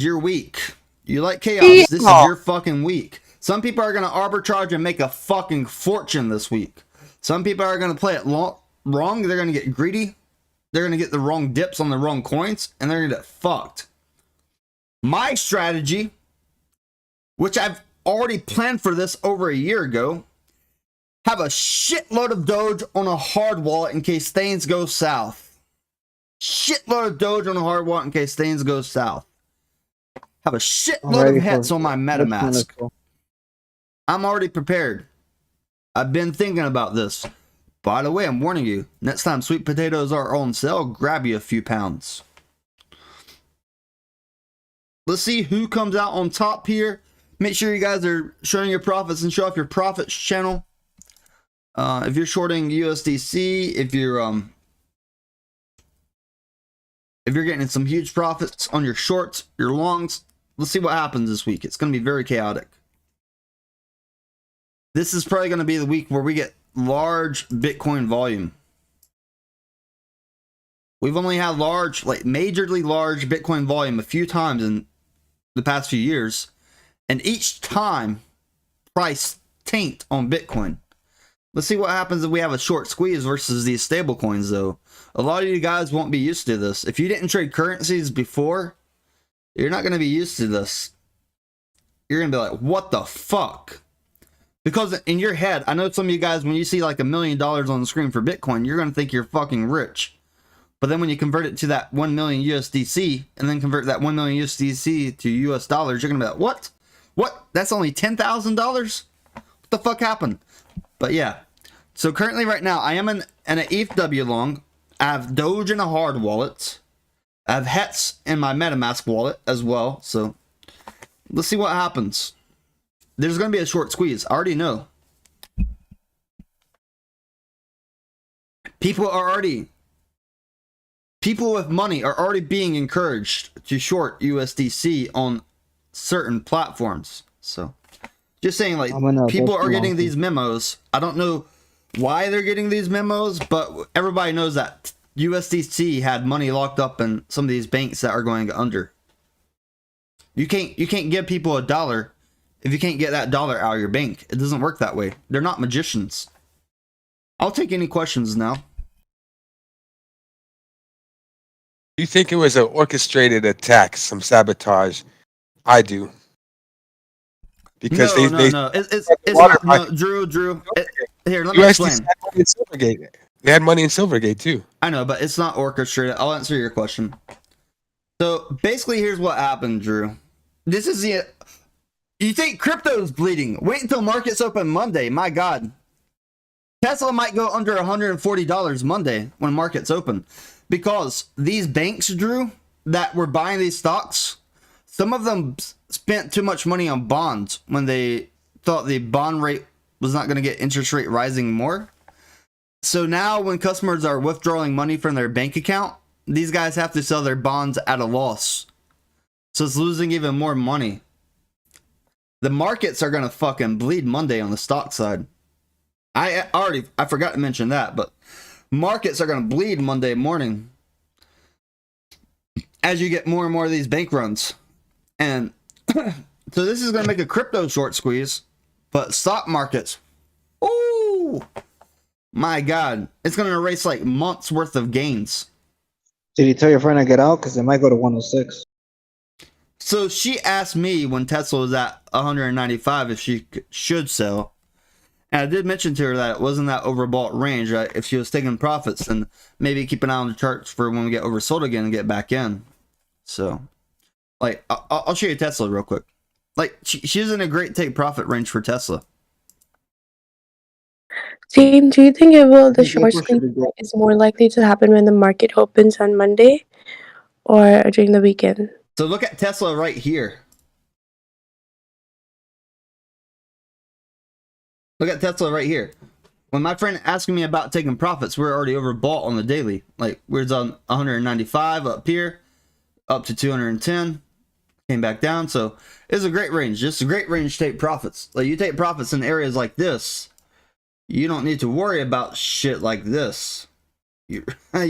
You're weak. You like chaos. This is Yeah. your fucking week. Some people are going to arbitrage and make a fucking fortune this week. Some people are going to play it wrong. They're going to get greedy. They're going to get the wrong dips on the wrong coins, and they're going to get fucked. My strategy, which I've already planned for this over a year ago, have a shitload of Doge on a hard wallet in case things go south. Shitload of Doge on a hard wallet in case things go south. Have a I'm shitload of ready hats for on my which one is MetaMask. cool. I'm already prepared. I've been thinking about this. By the way, I'm warning you, next time sweet potatoes are on sale, grab you a few pounds. Let's see who comes out on top here. Make sure you guys are showing your profits and show off your profits channel. If you're shorting USDC, if you're getting some huge profits on your shorts, your longs, let's see what happens this week. It's going to be very chaotic. This is probably going to be the week where we get large Bitcoin volume. We've only had large, like majorly large Bitcoin volume a few times in the past few years. And each time, price tanked on Bitcoin. Let's see what happens if we have a short squeeze versus these stable coins, though. A lot of you guys won't be used to this. If you didn't trade currencies before, you're not going to be used to this. You're going to be like, what the fuck? Because in your head, I know some of you guys, when you see like $1 million on the screen for Bitcoin, you're going to think you're fucking rich. But then when you convert it to that 1 million USDC, and then convert that 1 million USDC to US dollars, you're going to be like, what? What? That's only $10,000? What the fuck happened? But yeah. So currently right now, I am in an ETHW long. I have Doge in a hard wallet. I have HETS in my MetaMask wallet as well. So let's see what happens. There's going to be a short squeeze. I already know. People with money are already being encouraged to short USDC on certain platforms. So just saying, like, people are getting these memos. I don't know why they're getting these memos, but everybody knows that USDC had money locked up in some of these banks that are going under. You can't give people $1 if you can't get that dollar out of your bank. It doesn't work that way. They're not magicians. I'll take any questions now. You think it was an orchestrated attack, some sabotage? I do. Because no. It's not. No, Drew. Here, let me explain. They had money in Silvergate too. I know, but it's not orchestrated. I'll answer your question. So basically, here's what happened, Drew. This is the. You think crypto's bleeding? Wait until markets open Monday. My God, Tesla might go under $140 Monday when markets open, because these banks, Drew, that were buying these stocks, some of them spent too much money on bonds when they thought the bond rate was not going to get interest rate rising more. So now when customers are withdrawing money from their bank account, these guys have to sell their bonds at a loss. So it's losing even more money. The markets are going to fucking bleed Monday on the stock side. I forgot to mention that, but markets are going to bleed Monday morning as you get more and more of these bank runs. And so this is going to make a crypto short squeeze, but stock markets, ooh, my God, it's going to erase like months worth of gains. Did you tell your friend to get out? Because it might go to 106. So she asked me when Tesla was at 195 if she should sell. And I did mention to her that it wasn't that overbought range. Right? If she was taking profits, then maybe keep an eye on the charts for when we get oversold again and get back in. So, like, I'll show you Tesla real quick. Like, she's in a great take profit range for Tesla. Team, do you think the short squeeze is more likely to happen when the market opens on Monday or during the weekend? So look at Tesla right here. Look at Tesla right here. When my friend asking me about taking profits, we're already overbought on the daily. Like, we're on 195 up here, up to 210, came back down. So it's a great range. Just a great range to take profits. Like, you take profits in areas like this, you don't need to worry about shit like this. You don't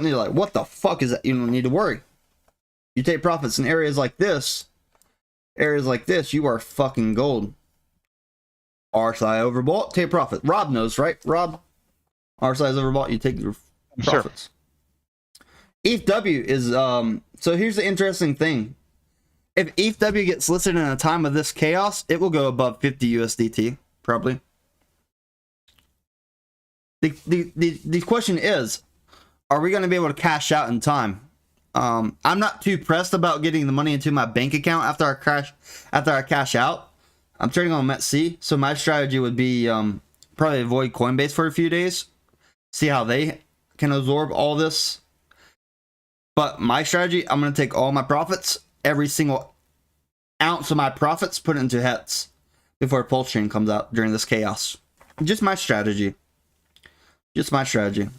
need to, like, what the fuck is that? You don't need to worry. You take profits in areas like this, you are fucking gold. RSI overbought, take profit. Rob knows, right? Rob, RSI is overbought, you take your profits. ETHW is, so here's the interesting thing. If ETHW gets listed in a time of this chaos, it will go above 50 USDT, probably. The question is, are we going to be able to cash out in time? I'm not too pressed about getting the money into my bank account after I cash out. I'm trading on METC, so my strategy would be probably avoid Coinbase for a few days, see how they can absorb all this. But my strategy, I'm going to take all my profits, every single ounce of my profits, put it into HETs before Pulse Chain comes out during this chaos. Just my strategy. Just my strategy.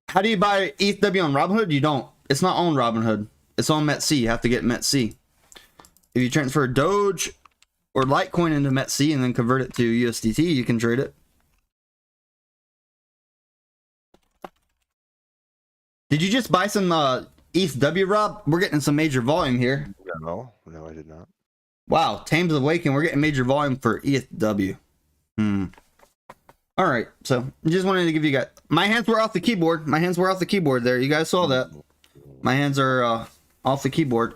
How do you buy ETHW on Robinhood? You don't. It's not on Robinhood. It's on METC. You have to get METC. If you transfer Doge or Litecoin into METC and then convert it to USDT, you can trade it. Did you just buy some ETHW, Rob? We're getting some major volume here. No, I did not. Wow, Tames Awaken. We're getting major volume for ETHW. All right, so just wanted to give you guys. My hands were off the keyboard. My hands were off the keyboard there. You guys saw that. My hands are off the keyboard.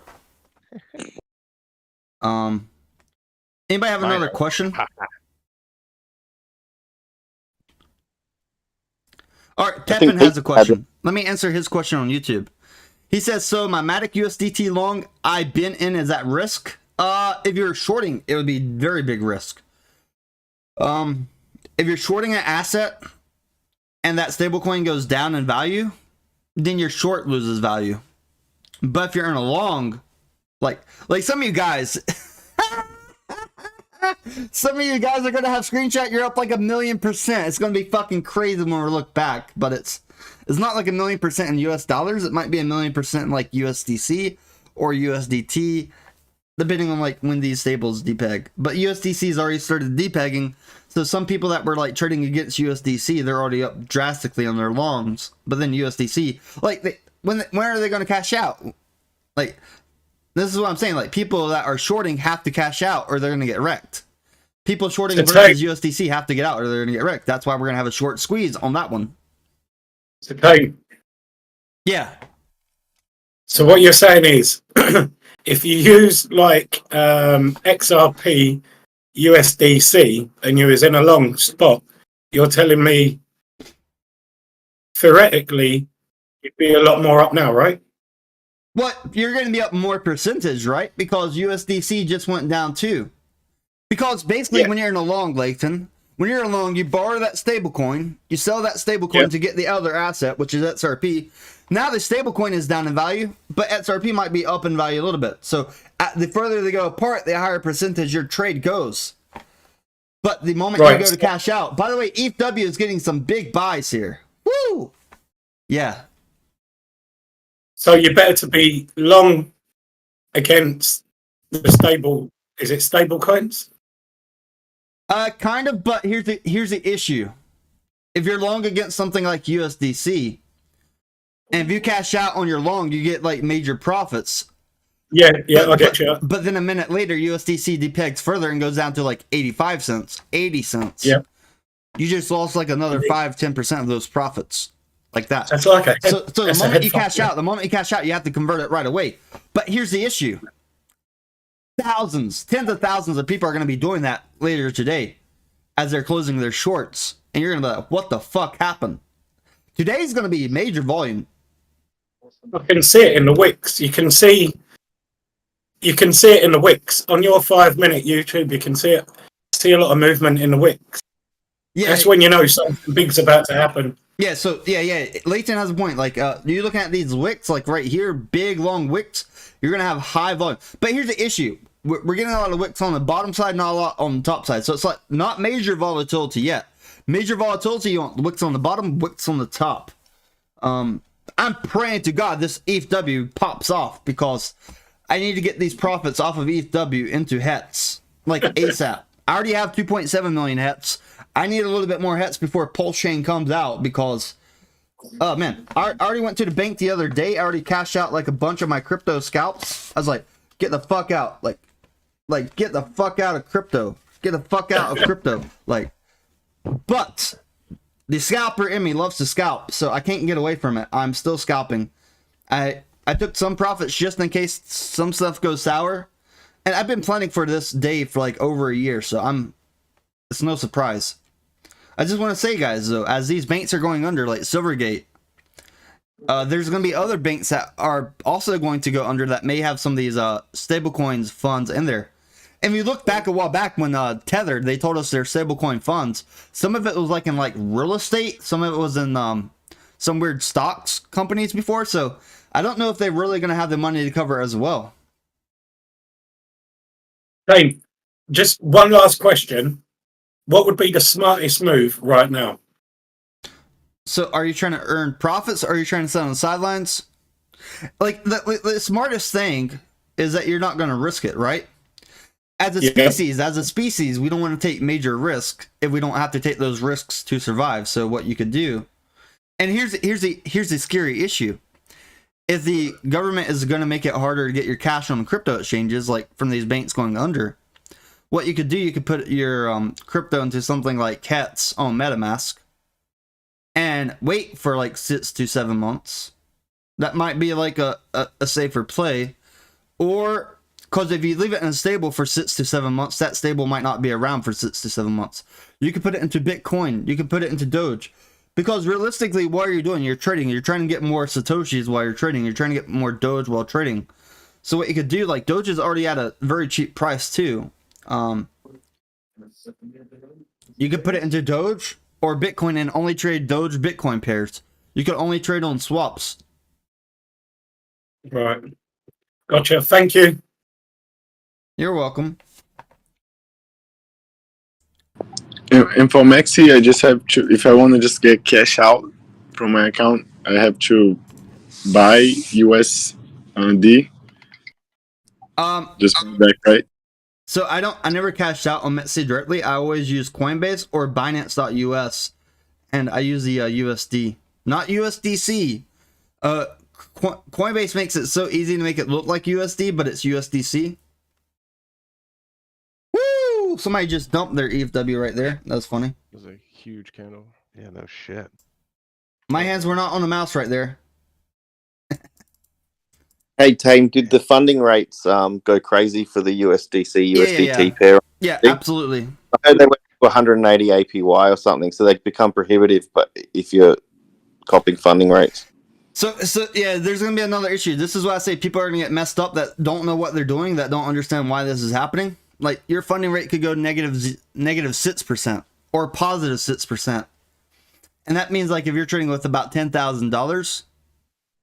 Anybody have another question? All right, Tepin has a question. Let me answer his question on YouTube. He says, so my Matic USDT long I've been in is at risk? If you're shorting, it would be very big risk. If you're shorting an asset and that stablecoin goes down in value, then your short loses value. But if you're in a long, like some of you guys, some of you guys are gonna have screenshot. You're up like 1,000,000%. It's gonna be fucking crazy when we look back. But it's not like 1,000,000% in US dollars. It might be 1,000,000% in like USDC or USDT, depending on like when these stables depeg. But USDC's already started depegging. So some people that were like trading against USDC, they're already up drastically on their longs. But then USDC, like when are they going to cash out? Like, this is what I'm saying. Like, people that are shorting have to cash out or they're going to get wrecked. People shorting versus USDC have to get out or they're going to get wrecked. That's why we're going to have a short squeeze on that one. So, Kate. Yeah. So what you're saying is, if you use like XRP USDC and you was in a long spot, you're telling me theoretically you'd be a lot more up now, right? What, you're going to be up more percentage, right? Because USDC just went down too. Because basically when you're in a long, Layton, when you're in a long, you borrow that stablecoin, you sell that stablecoin to get the other asset, which is XRP. Now the stablecoin is down in value, but XRP might be up in value a little bit. So the further they go apart, the higher percentage your trade goes. But the moment you go to cash out, by the way, ETHW is getting some big buys here. Woo! Yeah. So you're better to be long against the stable. Is it stable coins? Kind of, but here's the issue. If you're long against something like USDC, and if you cash out on your long, you get like major profits. Yeah, I get you. But then a minute later, USDC depegs further and goes down to like 85 cents, 80 cents. Yeah. You just lost like another 5-10% of those profits. Like that. That's like a so the moment you cash out, you have to convert it right away. But here's the issue. Tens of thousands of people are going to be doing that later today as they're closing their shorts. And you're going to be like, what the fuck happened? Today's going to be major volume. I can see it in the wicks. You can see it in the wicks. On your 5-minute YouTube, you can see a lot of movement in the wicks. Yeah. That's when you know something big's about to happen. Yeah, so Layton has a point. Like you're looking at these wicks, like right here, big long wicks, you're gonna have high volume. But here's the issue. We're getting a lot of wicks on the bottom side, not a lot on the top side. So it's like not major volatility yet. Major volatility, you want wicks on the bottom, wicks on the top. I'm praying to God this ETHW pops off because I need to get these profits off of ETHW into HETs, like ASAP. I already have 2.7 million HETs. I need a little bit more HETs before Pulse Chain comes out because Oh man, I already went to the bank the other day. I already cashed out like a bunch of my crypto scalps. I was like, get the fuck out. Like get the fuck out of crypto. Get the fuck out of crypto. Like, but the scalper in me loves to scalp, so I can't get away from it. I'm still scalping. I took some profits just in case some stuff goes sour. And I've been planning for this day for like over a year, so it's no surprise. I just want to say, guys, though, as these banks are going under, like Silvergate, there's going to be other banks that are also going to go under that may have some of these stablecoins funds in there. And if you look back a while back when Tether, they told us their stablecoin funds, some of it was like in like real estate, some of it was in some weird stocks companies before. So I don't know if they're really going to have the money to cover as well. Hey, just one last question. What would be the smartest move right now? So are you trying to earn profits or are you trying to sit on the sidelines? Like the smartest thing is that you're not going to risk it, right? As a species, we don't want to take major risk if we don't have to take those risks to survive. So what you could do, and here's the scary issue. If the government is going to make it harder to get your cash on crypto exchanges, like from these banks going under, what you could do, you could put your crypto into something like Cats on MetaMask and wait for like 6 to 7 months. That might be like a safer play. Or, because if you leave it in a stable for 6 to 7 months, that stable might not be around for 6 to 7 months. You could put it into Bitcoin. You could put it into Doge. Because realistically, what are you doing? You're trading. You're trying to get more Satoshis while you're trading. You're trying to get more Doge while trading. So what you could do, like Doge is already at a very cheap price too. You could put it into Doge or Bitcoin and only trade Doge Bitcoin pairs. You could only trade on swaps. Right. Gotcha. Thank you. You're welcome. And for Maxi, I just have to, if I want to just get cash out from my account, I have to buy USD. Just back, right? So I never cashed out on Metsi directly. I always use Coinbase or Binance.us, and I use the USD, not USDC. Coinbase makes it so easy to make it look like USD, but it's USDC. Woo! Somebody just dumped their EFW right there. That was funny. It was a huge candle. Yeah, no shit. My hands were not on the mouse right there. Hey, team, did the funding rates go crazy for the USDC, USDT pair? Yeah, absolutely. I heard they went to 180 APY or something, so they become prohibitive. But if you're copying funding rates, so yeah, there's gonna be another issue. This is why I say people are gonna get messed up that don't know what they're doing, that don't understand why this is happening. Like your funding rate could go negative 6% or positive 6%, and that means like if you're trading with about $10,000.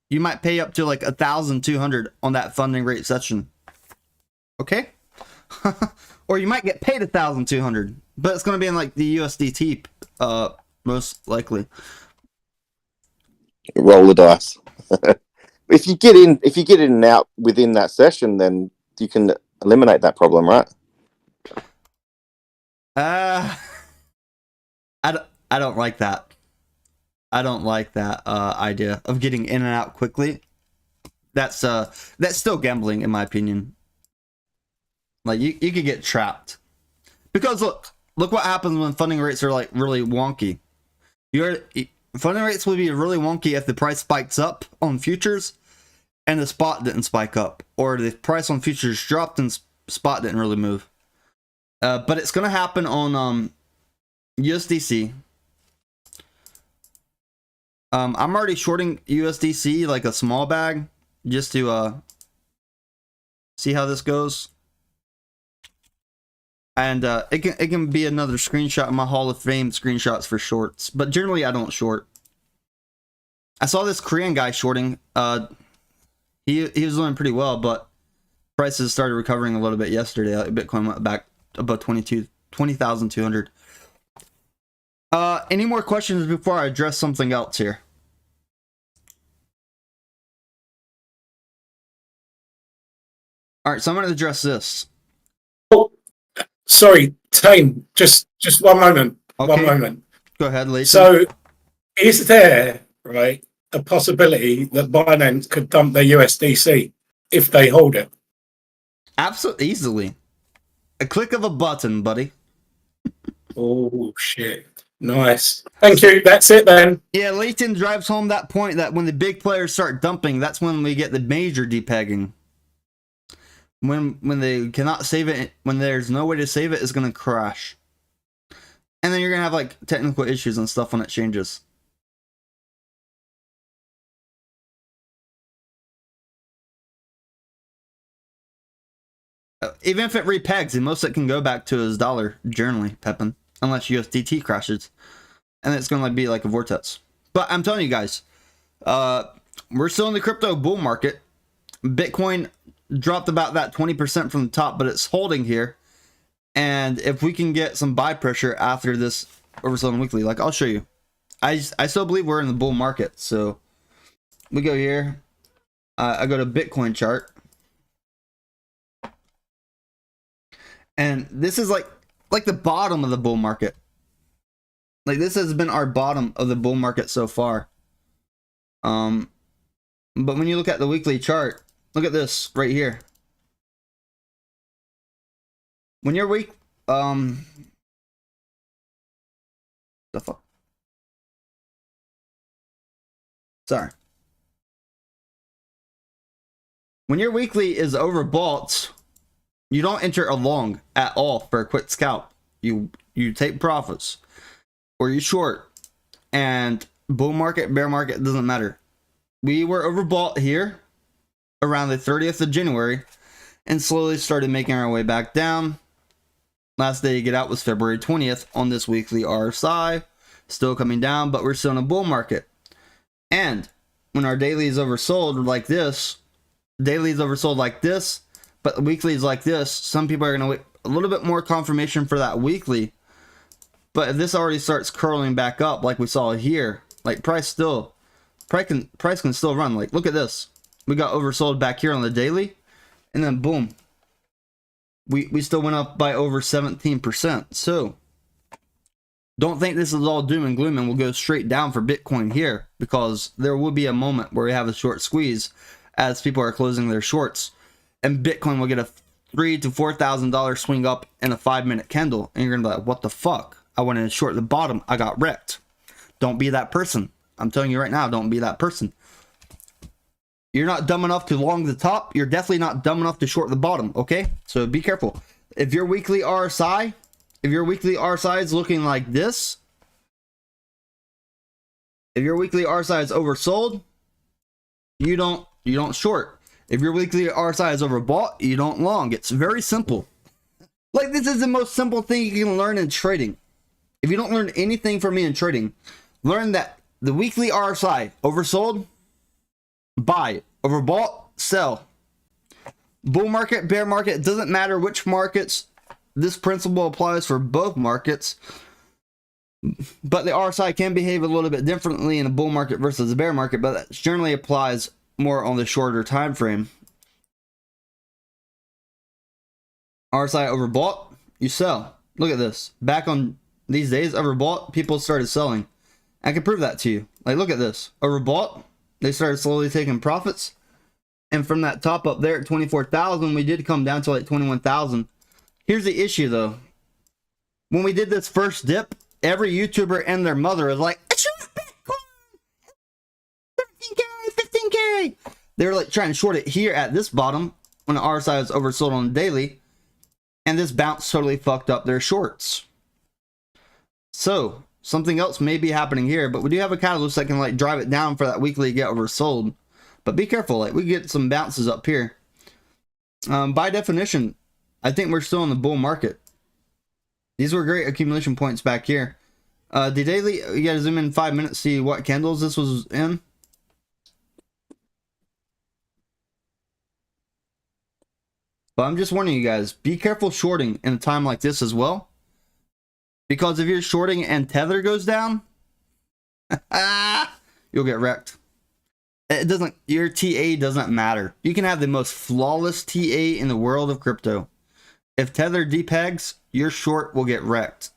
You might pay up to like 1,200 on that funding rate session. Okay? Or you might get paid 1,200, but it's going to be in like the USDT, most likely. roll the dice. If you get in and out within that session, then you can eliminate that problem, right? I don't like that. I don't like that idea of getting in and out quickly. That's still gambling in my opinion. Like you could get trapped. Because look what happens when funding rates are like really wonky. Funding rates will be really wonky if the price spikes up on futures and the spot didn't spike up, or the price on futures dropped and spot didn't really move. But it's gonna happen on USDC. I'm already shorting USDC, like a small bag, just to see how this goes. And it can be another screenshot of my Hall of Fame screenshots for shorts, but generally I don't short. I saw this Korean guy shorting. He was doing pretty well, but prices started recovering a little bit yesterday. Bitcoin went back above 20,200. Any more questions before I address something else here? All right, so I'm going to address this. Oh, sorry, Tame. Just one moment. Okay. One moment. Go ahead, Lee. So, is there right, a possibility that Binance could dump their USDC if they hold it. Absolutely, easily. A click of a button, buddy. Oh, shit. Nice. Thank you. That's it then. Yeah, Leighton drives home that point that when the big players start dumping, that's when we get the major depegging. When they cannot save it, when there's no way to save it, it's going to crash. And then you're going to have like technical issues and stuff when it changes. Even if it repegs, and most of it can go back to his dollar generally, Pepin, unless USDT crashes. And it's going to be like a vortex. But I'm telling you guys, we're still in the crypto bull market. Bitcoin dropped about that 20% from the top, but it's holding here. And if we can get some buy pressure after this oversold weekly, like I'll show you. I still believe we're in the bull market. So we go here. I go to Bitcoin chart. And this is like the bottom of the bull market. Like this has been our bottom of the bull market so far. But when you look at the weekly chart, look at this right here. When you're weak, the fuck? Sorry. When your weekly is overbought, you don't enter a long at all for a quick scalp. You take profits. Or you short, and bull market, bear market, doesn't matter. We were overbought here around the 30th of January and slowly started making our way back down. Last day to get out was February 20th on this weekly RSI, still coming down, but we're still in a bull market. And when our daily is oversold like this, daily is oversold like this, but the weekly is like this, some people are going to wait a little bit more confirmation for that weekly. But if this already starts curling back up like we saw here, like price can still run. Like look at this. We got oversold back here on the daily, and then boom. We still went up by over 17%. So don't think this is all doom and gloom and we'll go straight down for Bitcoin here, because there will be a moment where we have a short squeeze as people are closing their shorts, and Bitcoin will get a $3,000 to $4,000 swing up in a 5-minute candle, and you're gonna be like, what the fuck? I went in short the bottom, I got wrecked. Don't be that person. I'm telling you right now, don't be that person. You're not dumb enough to long the top. You're definitely not dumb enough to short the bottom, okay? So be careful. If your weekly RSI is looking like this, if your weekly RSI is oversold, you don't short. If your weekly RSI is overbought, you don't long. It's very simple. Like, this is the most simple thing you can learn in trading. If you don't learn anything from me in trading, learn that the weekly RSI, oversold, buy. Overbought, sell. Bull market, bear market, it doesn't matter which markets. This principle applies for both markets. But the RSI can behave a little bit differently in a bull market versus a bear market, but that generally applies more on the shorter time frame. RSI overbought, you sell. Look at this. Back on these days, overbought, people started selling. I can prove that to you. Like, look at this. Overbought, they started slowly taking profits. And from that top up there at 24,000, we did come down to like 21,000. Here's the issue though. When we did this first dip, every YouTuber and their mother is like, short Bitcoin! 13K, 15K! They were like trying to short it here at this bottom when the RSI was oversold on the daily. And this bounce totally fucked up their shorts. So, something else may be happening here, but we do have a catalyst that can like drive it down for that weekly to get oversold. But be careful, like we get some bounces up here. By definition, I think we're still in the bull market. These were great accumulation points back here. The daily, you gotta zoom in 5 minutes, see what candles this was in. But I'm just warning you guys, be careful shorting in a time like this as well. Because if you're shorting and Tether goes down, you'll get wrecked. It doesn't, your TA doesn't matter. You can have the most flawless TA in the world of crypto. If Tether depegs, your short will get wrecked.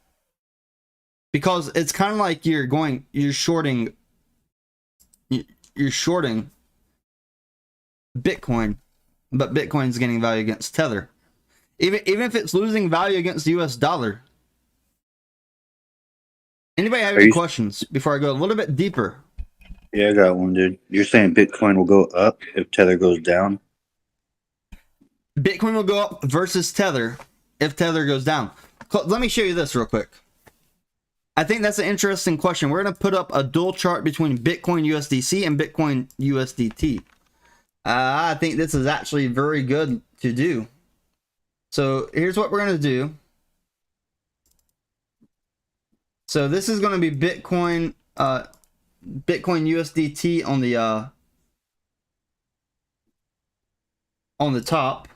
Because it's kind of like you're shorting you're shorting Bitcoin, but Bitcoin's gaining value against Tether. Even if it's losing value against the US dollar. Anybody have any questions before I go a little bit deeper? Yeah, I got one, dude. You're saying Bitcoin will go up if Tether goes down? Bitcoin will go up versus Tether if Tether goes down. Let me show you this real quick. I think that's an interesting question. We're going to put up a dual chart between Bitcoin USDC and Bitcoin USDT. I think this is actually very good to do. So here's what we're going to do. So this is going to be Bitcoin USDT on the top.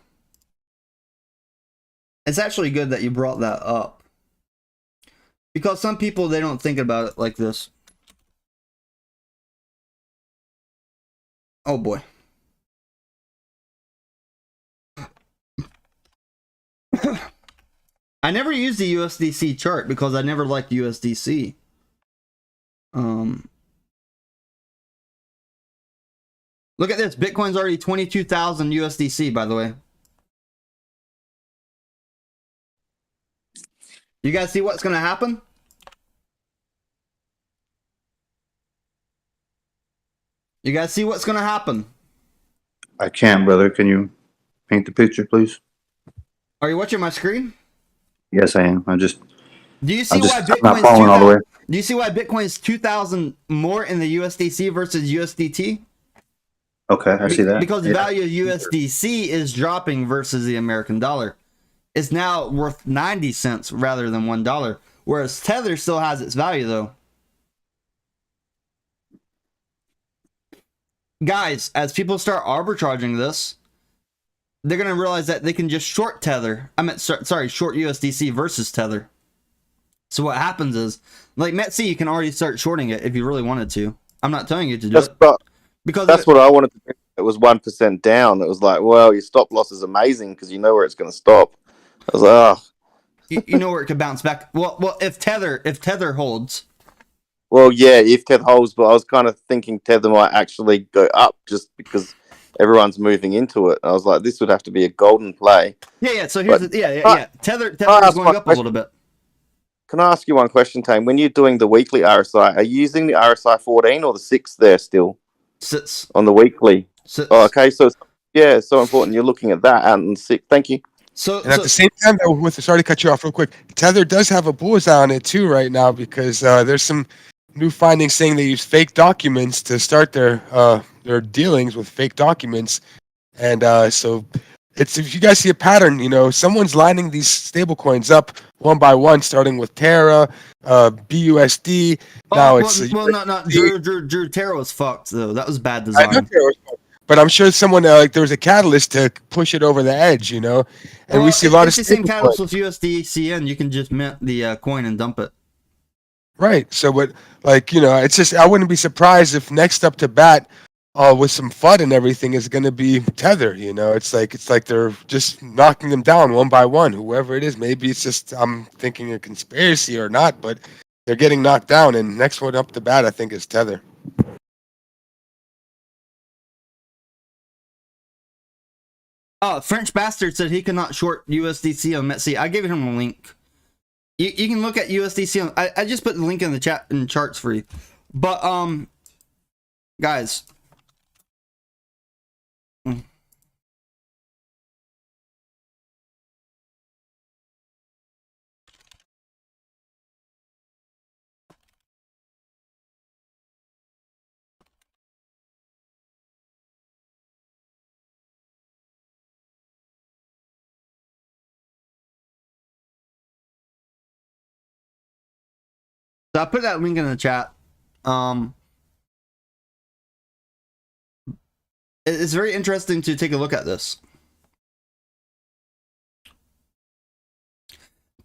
It's actually good that you brought that up, because some people, they don't think about it like this. Oh boy. I never used the USDC chart because I never liked USDC. Look at this. Bitcoin's already 22,000 USDC, by the way. You guys see what's going to happen? You guys see what's going to happen? I can't, brother. Can you paint the picture, please? Are you watching my screen? Yes, I am. Do you see why I'm not Bitcoin's following all the way. Do you see why Bitcoin is 2,000 more in the USDC versus USDT? Okay, I see that. Because the value of USDC is dropping versus the American dollar. It's now worth 90 cents rather than $1. Whereas Tether still has its value, though. Guys, as people start arbitraging this, they're going to realize that they can just short Tether. Sorry, short USDC versus Tether. So what happens is, like Metsi, you can already start shorting it if you really wanted to. I'm not telling you to do it. Because that's what I wanted to do. It was 1% down. It was like, well, your stop loss is amazing because you know where it's going to stop. I was like, oh. you know where it could bounce back. Well, if Tether holds. Well, yeah, if Tether holds, but I was kind of thinking Tether might actually go up just because everyone's moving into it. I was like, this would have to be a golden play. Yeah. So here's Tether is going up a little bit. Can I ask you one question, Tame? When you're doing the weekly RSI, are you using the RSI 14 or the 6 there still? Sits. On the weekly. Sits. Oh, okay, so it's so important. You're looking at that and 6. Thank you. And at the same time, though, sorry to cut you off real quick, Tether does have a bullseye on it too right now because there's some new findings saying they use fake documents to start their dealings with fake documents, and so it's, if you guys see a pattern, someone's lining these stable coins up one by one, starting with Terra, BUSD. Drew Terra was fucked though. That was bad design. I know Terra was fucked, but I'm sure someone there was a catalyst to push it over the edge, and we see a lot of Right. So what, it's just, I wouldn't be surprised if next up to bat, with some FUD and everything, is going to be Tether. It's like they're just knocking them down one by one. Whoever it is, maybe it's just, I'm thinking a conspiracy or not, but they're getting knocked down. And next one up to bat, I think, is Tether. French Bastard said he cannot short USDC on Metsi. I gave him a link. You can look at USDC. I just put the link in the chat in charts for you. But guys. So I put that link in the chat. It's very interesting to take a look at this.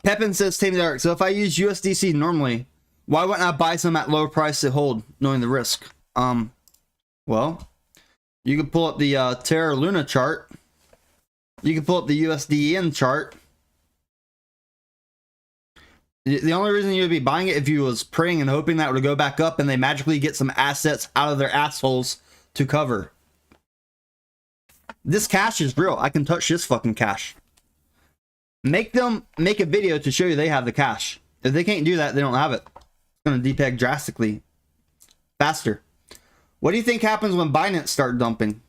Pepin says, Tame Dark, so if I use USDC normally, why wouldn't I buy some at lower price to hold, knowing the risk? Well, you can pull up the Terra Luna chart. You can pull up the USDN chart. The only reason you would be buying it if you was praying and hoping that would go back up and they magically get some assets out of their assholes to cover. This cash is real. I can touch this fucking cash. Make them make a video to show you they have the cash. If they can't do that, they don't have it. It's going to depeg drastically faster. What do you think happens when Binance start dumping?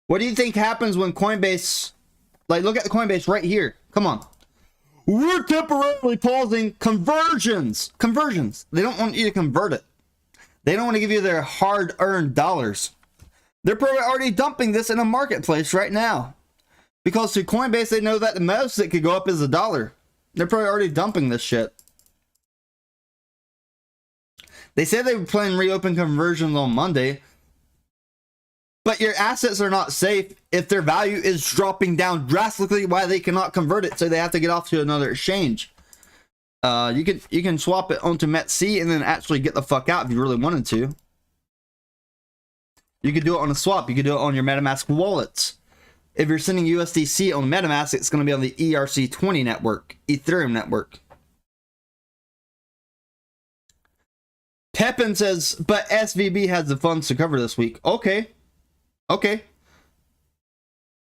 What do you think happens when Coinbase, like, look at the Coinbase right here. Come on. We're temporarily pausing conversions. Conversions. They don't want you to convert it. They don't want to give you their hard-earned dollars. They're probably already dumping this in a marketplace right now. Because to Coinbase, they know that the most it could go up is $1. They're probably already dumping this shit. They said they were planning to reopen conversions on Monday. But your assets are not safe if their value is dropping down drastically while they cannot convert it, so they have to get off to another exchange. You can swap it onto METC and then actually get the fuck out if you really wanted to. You could do it on a swap. You could do it on your MetaMask wallets. If you're sending USDC on MetaMask, it's going to be on the ERC20 network, Ethereum network. Pepin says, but SVB has the funds to cover this week. Okay. Okay.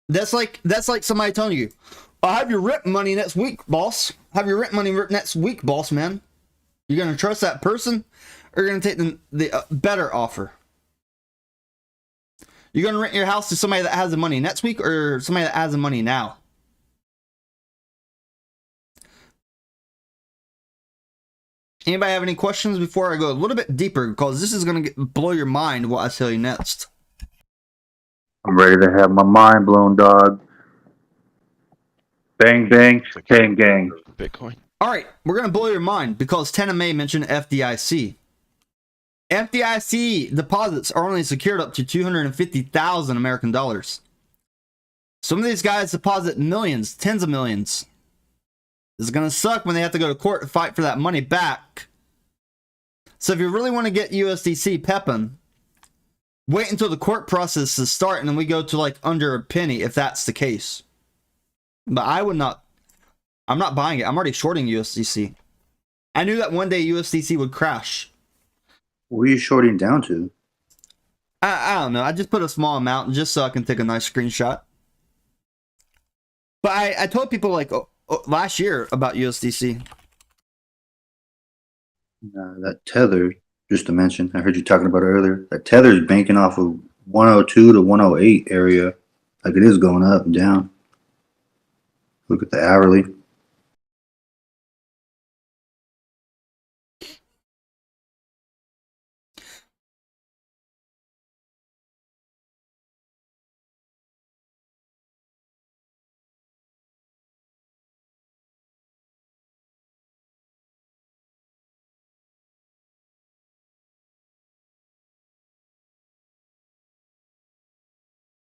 That's like somebody telling you, I'll have your rent money next week, boss. Have your rent money next week, boss, man. You're going to trust that person, or you're going to take the better offer? You're going to rent your house to somebody that has the money next week, or somebody that has the money now? Anybody have any questions before I go a little bit deeper? Because this is going to blow your mind what I tell you next. I'm ready to have my mind blown, dog. Bang, bang, gang, gang. Bitcoin. All right, we're going to blow your mind because Tana May mentioned FDIC. FDIC deposits are only secured up to 250,000 American dollars. Some of these guys deposit millions, tens of millions. This is going to suck when they have to go to court to fight for that money back. So if you really want to get USDC Pepin, wait until the court process is start and then we go to like under a penny if that's the case. But I would not. I'm not buying it. I'm already shorting USDC. I knew that one day USDC would crash. What are you shorting down to? I don't know. I just put a small amount just so I can take a nice screenshot. But I told people like last year about USDC. That tether, just to mention, I heard you talking about it earlier. That tether is banking off of 102 to 108 area. Like it is going up and down. Look at the hourly.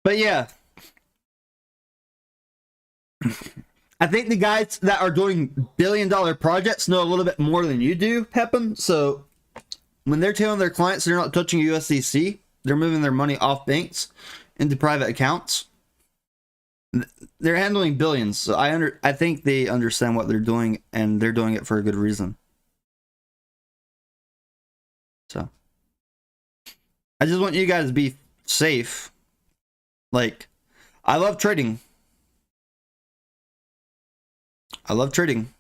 But yeah, I think the guys that are doing billion-dollar projects know a little bit more than you do, Pepin. So when they're telling their clients they're not touching USDC, they're moving their money off banks into private accounts. They're handling billions. So I think they understand what they're doing, and they're doing it for a good reason. So I just want you guys to be safe. Like, I love trading. I love trading.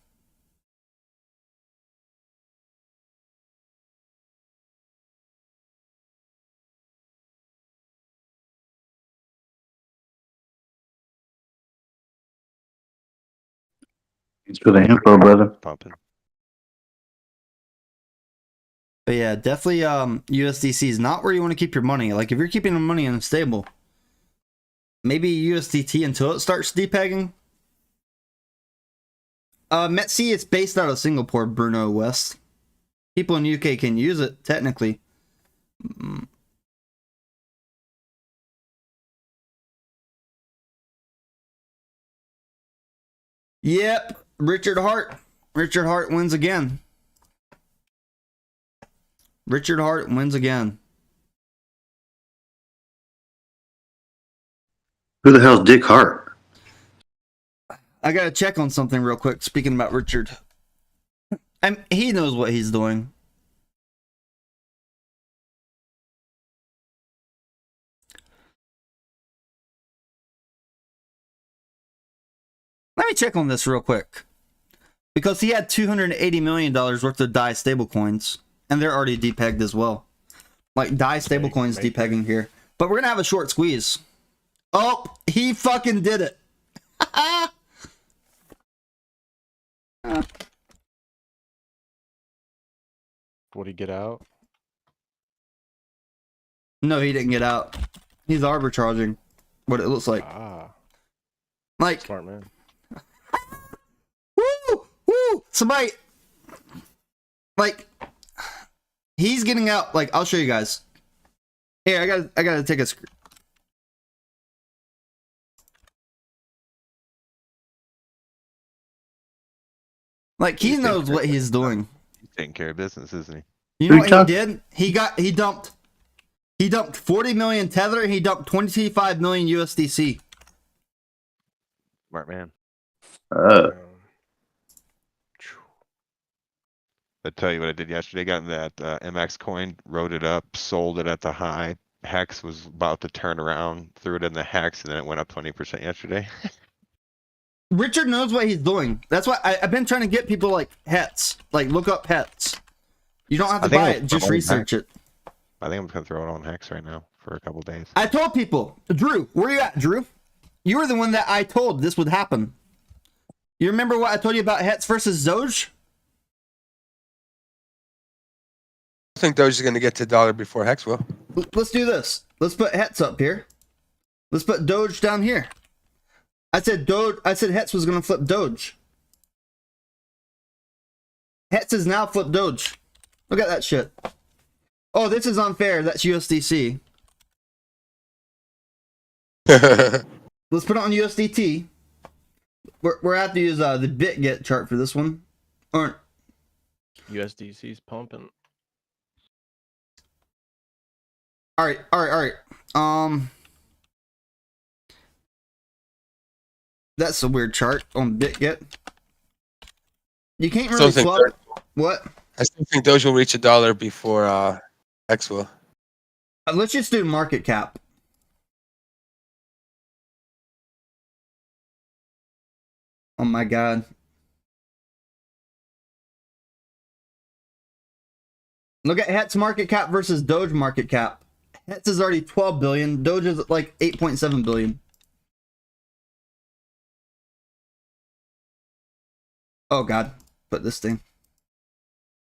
Thanks for the info, brother. Pumping. But yeah, definitely USDC is not where you want to keep your money. Like if you're keeping the money unstable, maybe USDT until it starts depegging. METC is based out of Singapore, Bruno West. People in UK can use it technically. Yep, Richard Hart. Richard Hart wins again. Richard Hart wins again. Who the hell's Dick Hart? I gotta check on something real quick. Speaking about Richard, he knows what he's doing. Let me check on this real quick. Because he had $280 million worth of DAI stablecoins. And they're already depegged as well. Like DAI stablecoins depegging here. But we're going to have a short squeeze. Oh, he fucking did it. Would he get out? No, he didn't get out. He's arbitraging. What it looks like. Like, Smart man. woo, woo, somebody, like, he's getting out. Like, I'll show you guys. Here, I gotta take a screen. Like, he knows what he's doing. He's taking care of business, isn't he? You know what he did? He dumped 40 million Tether. He dumped 25 million USDC. Smart man. I tell you what I did yesterday. Got that MX coin, wrote it up, sold it at the high. Hex was about to turn around, threw it in the Hex, and then it went up 20% yesterday. Richard knows what he's doing. That's why I've been trying to get people like Hets. Like, look up Hets. You don't have to buy it, just research it. I think I'm just going to throw it on Hex right now for a couple days. I told people, Drew, where you at, Drew? You were the one that I told this would happen. You remember what I told you about Hets versus Doge? I think Doge is going to get to $1 before Hex will. Let's do this. Let's put Hets up here. Let's put Doge down here. I said Hets was going to flip Doge. Hets is now flipped Doge. Look at that shit. Oh, this is unfair. That's USDC. Let's put it on USDT. We're have to use the BitGet chart for this one. Or USDC's pumping. all right. That's a weird chart on BitGet. You can't really swap. What? I still think Doge will reach $1 before Hex will. Let's just do market cap. Oh my god. Look at Het's market cap versus Doge market cap. Het's is already 12 billion. Doge is like 8.7 billion. Oh god. Put this thing.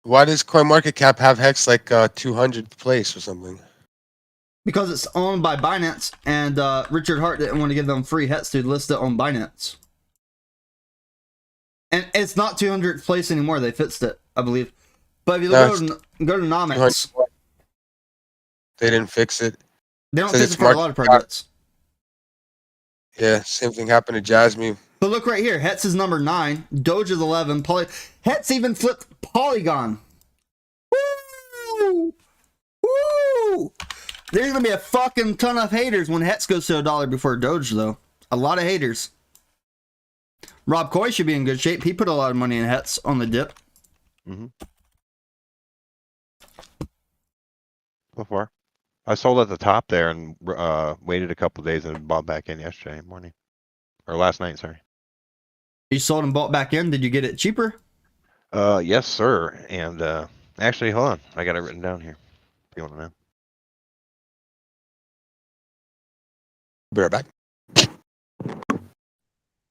Why does CoinMarketCap have Hex like 200th place or something? Because it's owned by Binance, and Richard Hart didn't want to give them free Hets to list it on Binance. And it's not 200th place anymore. They fixed it, I believe. But if you go to Nomics, they didn't fix it. They don't fix it for a lot of projects. Yeah, same thing happened to Jasmine. But look right here. Hetz is number 9. Doge is 11. Hetz even flipped Polygon. Woo! Woo! There's going to be a fucking ton of haters when Hetz goes to $1 before Doge, though. A lot of haters. Rob Coy should be in good shape. He put a lot of money in Hetz on the dip. Mm-hmm. So far. I sold at the top there and waited a couple days and bought back in yesterday morning. Or last night, sorry. You sold and bought back in? Did you get it cheaper? Yes, sir. And actually, hold on. I got it written down here. If you want to know. Be right back.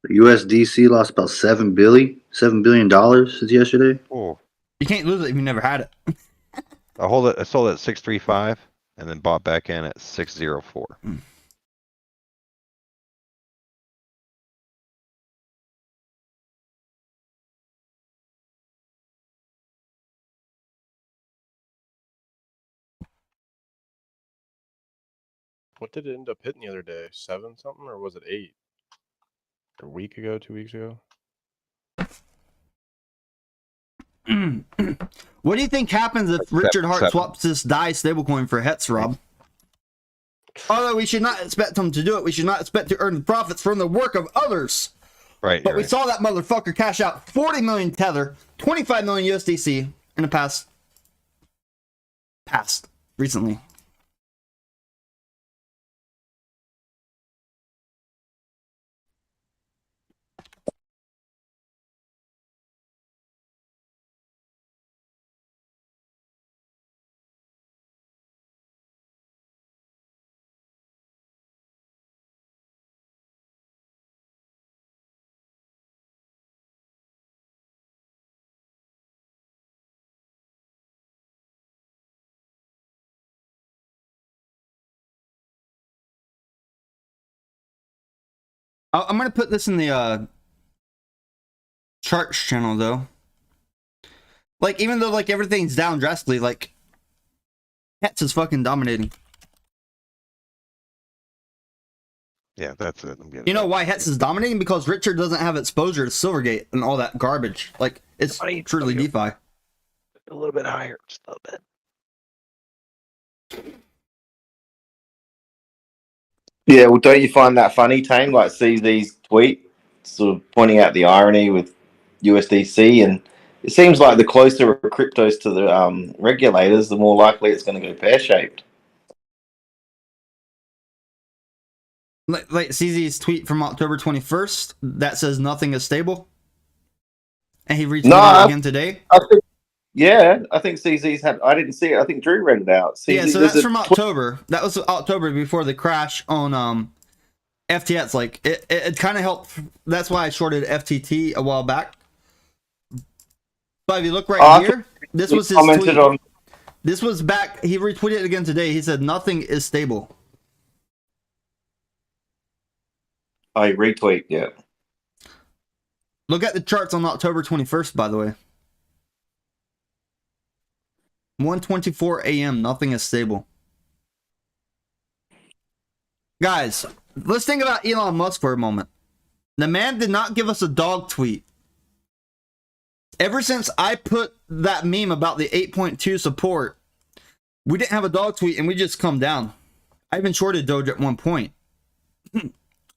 USDC lost about $7 billion since yesterday. Oh. You can't lose it if you never had it. I sold it at 635 and then bought back in at 604. What did it end up hitting the other day? 7 something, or was it 8? A week ago, 2 weeks ago? What do you think happens if Richard Hart swaps this DAI stablecoin for Hetz, Rob? Although we should not expect him to do it, we should not expect to earn the profits from the work of others. Right. But we saw that motherfucker cash out 40 million Tether, 25 million USDC in the past recently. I'm gonna put this in the charts channel though. Like, even though like everything's down drastically, like Hets is fucking dominating. Yeah, that's it. I'm getting You know it. why Hets is dominating? Because Richard doesn't have exposure to Silvergate and all that garbage. Like, it's Buddy, truly okay. DeFi. A little bit higher, just a little bit. Yeah, well, don't you find that funny, Tane? Like, see these tweets sort of pointing out the irony with USDC, and it seems like the closer cryptos to the regulators, the more likely it's going to go pear shaped. Like CZ's tweet from October 21st that says nothing is stable, and he retweeted it again today. I think CZ's had. I didn't see it. I think Drew read it out. CZ, Yeah, so that's from October. That was October before the crash on FTX. Like, it kind of helped. That's why I shorted FTT a while back. But if you look right here, this was his tweet. This was back. He retweeted it again today. He said nothing is stable. I retweet. Yeah. Look at the charts on October 21st, by the way. 1:24 a.m. Nothing is stable. Guys, let's think about Elon Musk for a moment. The man did not give us a dog tweet. Ever since I put that meme about the 8.2 support, we didn't have a dog tweet and we just come down. I even shorted Doge at one point.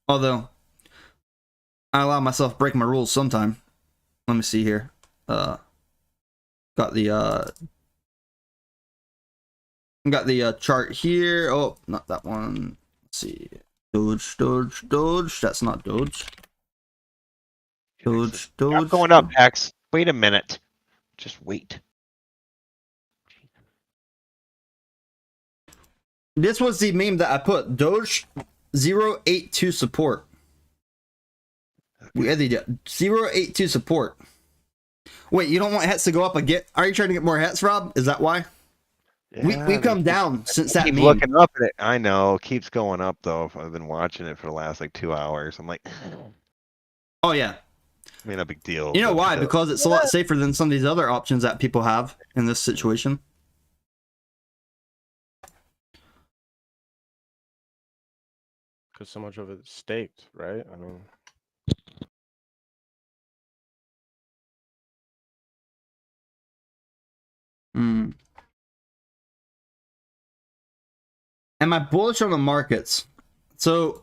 Although, I allow myself to break my rules sometime. Let me see here. Got the chart here. Oh, not that one. Let's see. Doge. That's not Doge. Doge. I'm going up, X. Wait a minute. Just wait. This was the meme that I put. Doge 082 support. We had the 082 support. Wait, you don't want Hets to go up again? Are you trying to get more Hets, Rob? Is that why? Yeah, We've come down since that keep meme. looking up at it. I know. It keeps going up, though. I've been watching it for the last, 2 hours. I'm like... Oh, yeah. I mean, a big deal. You know why? Because it's a lot safer than some of these other options that people have in this situation. Because so much of it's staked, right? I mean... Am I bullish on the markets? So,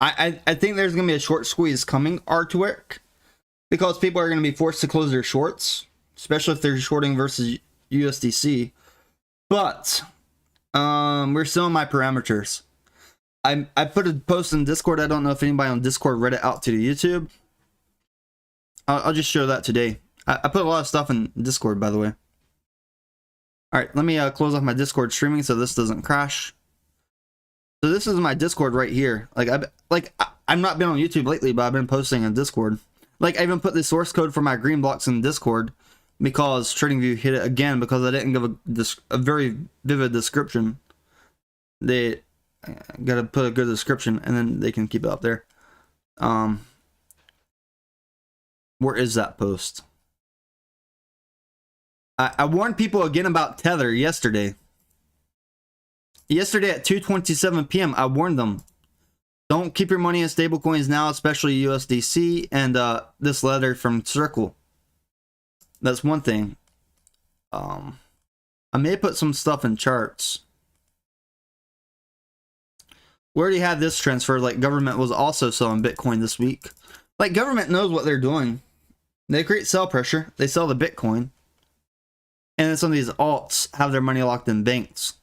I think there's going to be a short squeeze coming, Artwork, because people are going to be forced to close their shorts, especially if they're shorting versus USDC. But, we're still in my parameters. I put a post in Discord. I don't know if anybody on Discord read it out to the YouTube. I'll just show that today. I put a lot of stuff in Discord, by the way. Alright, let me close off my Discord streaming so this doesn't crash. So this is my Discord right here. I've not been on YouTube lately, but I've been posting in Discord. I even put the source code for my green blocks in Discord because TradingView hit it again because I didn't give a very vivid description. They gotta put a good description and then they can keep it up there. Where is that post? I warned people again about Tether yesterday. Yesterday at 2:27 p.m. I warned them. Don't keep your money in stablecoins now, especially USDC, and this letter from Circle. That's one thing. I may put some stuff in charts. We already had this transfer. Government was also selling Bitcoin this week. Government knows what they're doing. They create sell pressure. They sell the Bitcoin. And then some of these alts have their money locked in banks.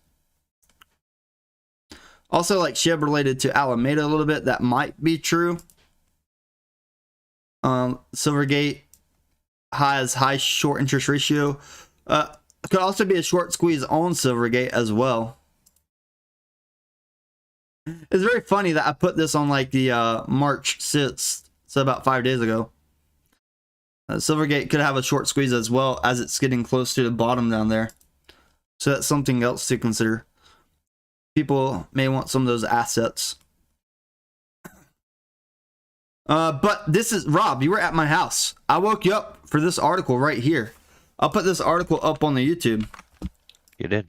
Also, SHIB related to Alameda a little bit. That might be true. Silvergate has high short interest ratio. Could also be a short squeeze on Silvergate as well. It's very funny that I put this on the March 6th, so about 5 days ago. Silvergate could have a short squeeze as well as it's getting close to the bottom down there. So that's something else to consider. People may want some of those assets. But this is Rob. You were at my house. I woke you up for this article right here. I'll put this article up on the YouTube. You did.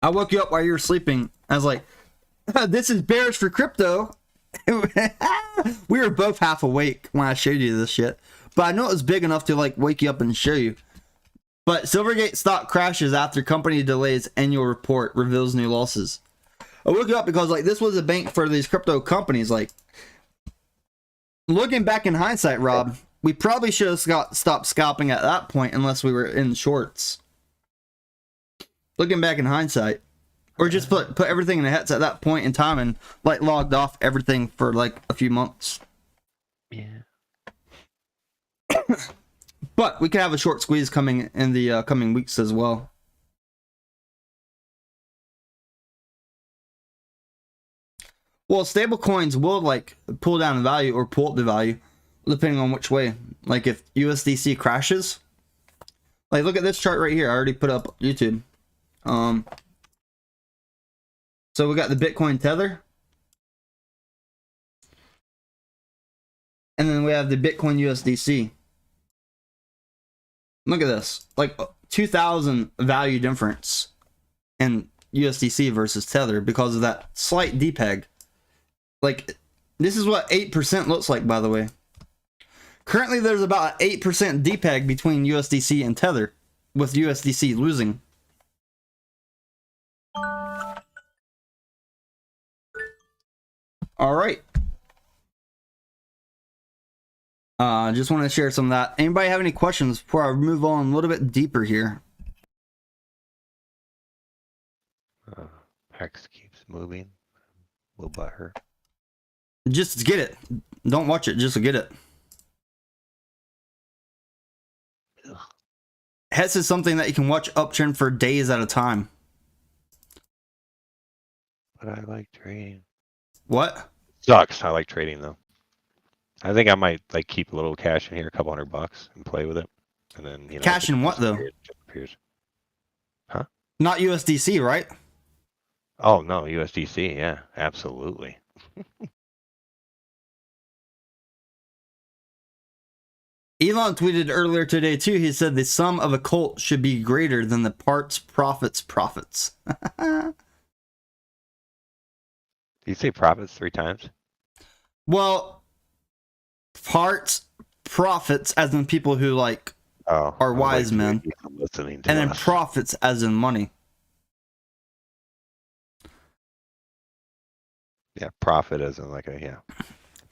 I woke you up while you were sleeping. I was like, "This is bearish for crypto." We were both half awake when I showed you this shit, but I know it was big enough to like wake you up and show you. But Silvergate stock crashes after company delays annual report, reveals new losses. I woke you up because like this was a bank for these crypto companies. Like, looking back in hindsight, Rob, we probably should have stopped scalping at that point unless we were in shorts. Looking back in hindsight. Or just put everything in the hets at that point in time and like logged off everything for like a few months. Yeah. But we could have a short squeeze coming in the coming weeks as well. Well, stable coins will like pull down the value or pull up the value depending on which way. Like if USDC crashes, like look at this chart right here. I already put up YouTube. So we got the Bitcoin tether. And then we have the Bitcoin USDC. Look at this. Like 2,000 value difference in USDC versus tether because of that slight depeg. Like, this is what 8% looks like, by the way. Currently, there's about an 8% depeg between USDC and tether, with USDC losing. All right. Just want to share some of that. Anybody have any questions before I move on a little bit deeper here? Hex keeps moving. A little butthurt. Just get it. Don't watch it. Just get it. Ugh. Hex is something that you can watch uptrend for days at a time. But I like trading. What? Sucks. I like trading though. I think I might like keep a little cash in here, a couple $100, and play with it, and then you know. Cash in what though? Disappears. Huh? Not USDC, right? Oh no, USDC. Yeah, absolutely. Elon tweeted earlier today too. He said the sum of a cult should be greater than the parts profits. Did you say profits 3 times? Well, parts profits as in people who like are wise men, listening to and then us. profits as in money. Yeah, profit as in like a yeah.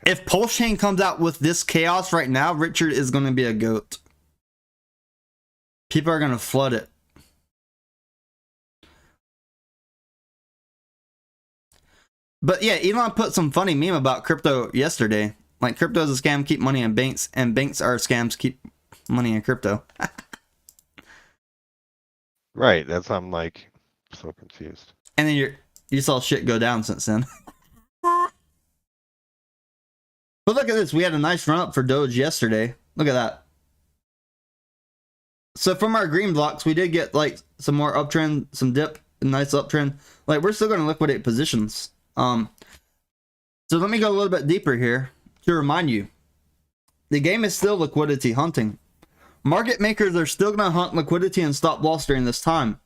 If Pulse Chain comes out with this chaos right now, Richard is going to be a goat. People are going to flood it. But yeah, Elon put some funny meme about crypto yesterday. Like, crypto is a scam, keep money in banks, and banks are scams, keep money in crypto. Right, that's I'm like so confused. And then you saw shit go down since then. But look at this. We had a nice run up for Doge yesterday. Look at that. So from our green blocks, we did get like some more uptrend, some dip, a nice uptrend. Like, we're still going to liquidate positions. So let me go a little bit deeper here to remind you. The game is still liquidity hunting. Market makers are still going to hunt liquidity and stop loss during this time.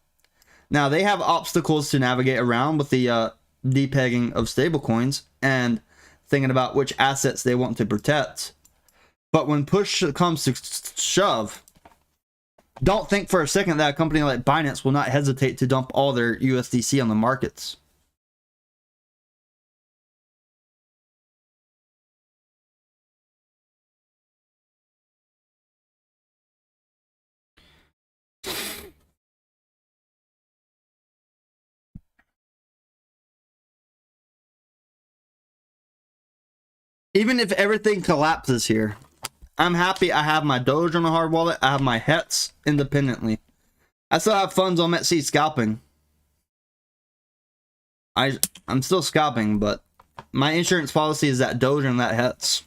Now, they have obstacles to navigate around with the depegging of stablecoins and thinking about which assets they want to protect. But when push comes to shove, don't think for a second that a company like Binance will not hesitate to dump all their USDC on the markets. Even if everything collapses here, I'm happy I have my Doge on the hard wallet. I have my HETs independently. I still have funds on Metsi scalping. I'm still scalping, but my insurance policy is that Doge and that HETs.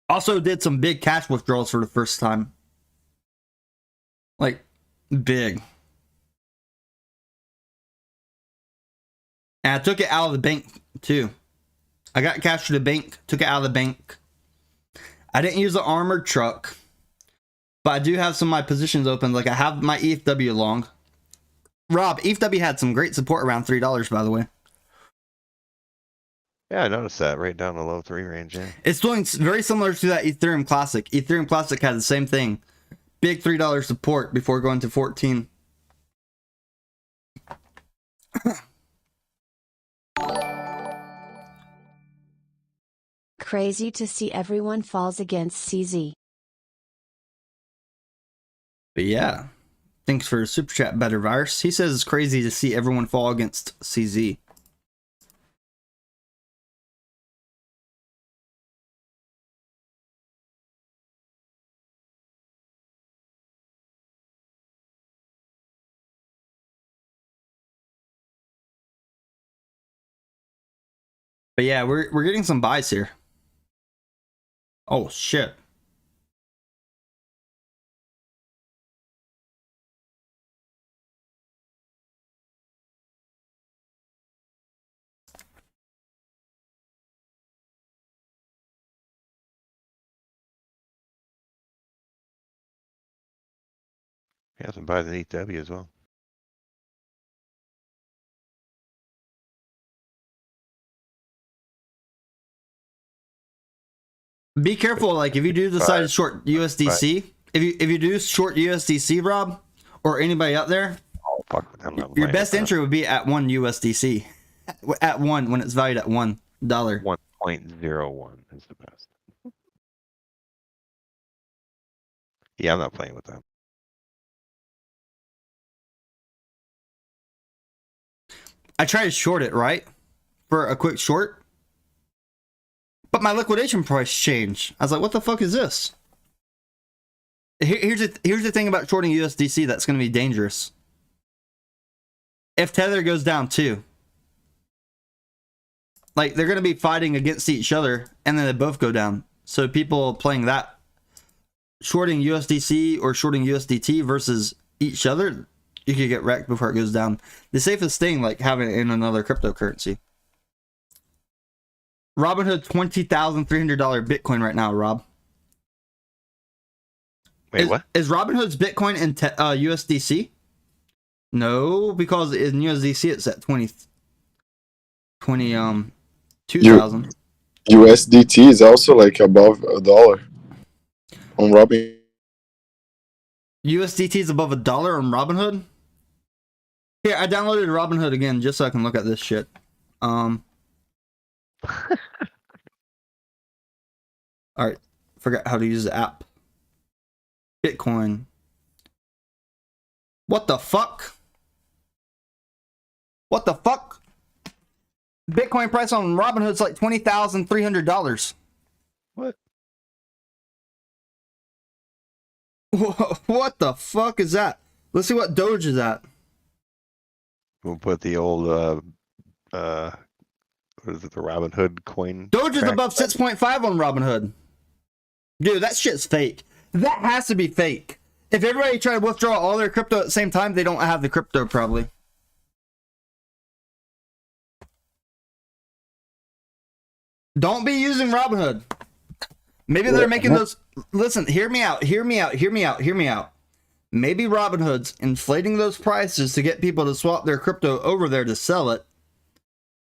Also did some big cash withdrawals for the first time. Like, big. And I took it out of the bank too. I got cash to the bank, took it out of the bank. I didn't use the armored truck, but I do have some of my positions open. Like I have my EFW long. Rob, EFW had some great support around $3, by the way. Yeah, I noticed that right down the low 3 range. Yeah. It's doing very similar to that Ethereum Classic. Ethereum Classic had the same thing. Big $3 support before going to 14. Crazy to see everyone falls against CZ. But yeah, thanks for super chat, Better Virus. He says it's crazy to see everyone fall against CZ. But yeah, we're getting some buys here. Oh shit. Yeah, some buys in EW as well. Be careful, like if you do decide to short USDC, if you do short USDC, Rob, or anybody out there, your best entry would be at 1 USDC. At 1 when it's valued at $1. 1.01 is the best. Yeah, I'm not playing with that. I tried to short it, right? For a quick short. But my liquidation price changed. I was like, what the fuck is this? Here's the thing about shorting USDC that's going to be dangerous. If Tether goes down too. Like, they're going to be fighting against each other, and then they both go down. So people playing that, shorting USDC or shorting USDT versus each other, you could get wrecked before it goes down. The safest thing, like having it in another cryptocurrency. Robinhood $20,300 Bitcoin right now, Rob. Wait, what? Is Robinhood's Bitcoin in USDC? No, because in USDC it's at 2,000. USDT is also like above $1 on Robin. USDT is above $1 on Robinhood. Here, I downloaded Robinhood again just so I can look at this shit. Alright, forgot how to use the app. Bitcoin. What the fuck? What the fuck? Bitcoin price on Robinhood's like $20,300. What? What the fuck is that? Let's see what Doge is at. We'll put the old what is it, the Robinhood coin? Doge is above 6.5 on Robinhood. Dude, that shit's fake. That has to be fake. If everybody try to withdraw all their crypto at the same time, they don't have the crypto probably. Don't be using Robinhood. Maybe they're making those. Listen, hear me out. Maybe Robinhood's inflating those prices to get people to swap their crypto over there to sell it.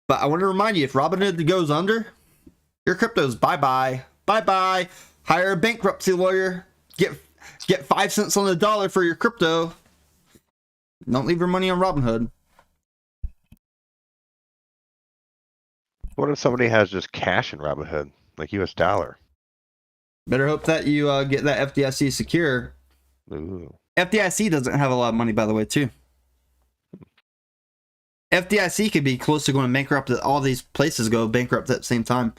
But I want to remind you, if Robinhood goes under, your crypto's bye-bye. Bye-bye. Hire a bankruptcy lawyer. Get 5 cents on the dollar for your crypto. Don't leave your money on Robinhood. What if somebody has just cash in Robinhood, like US dollar? Better hope that you get that FDIC secure. Ooh. FDIC doesn't have a lot of money, by the way, too. FDIC could be close to going bankrupt. All these places go bankrupt at the same time.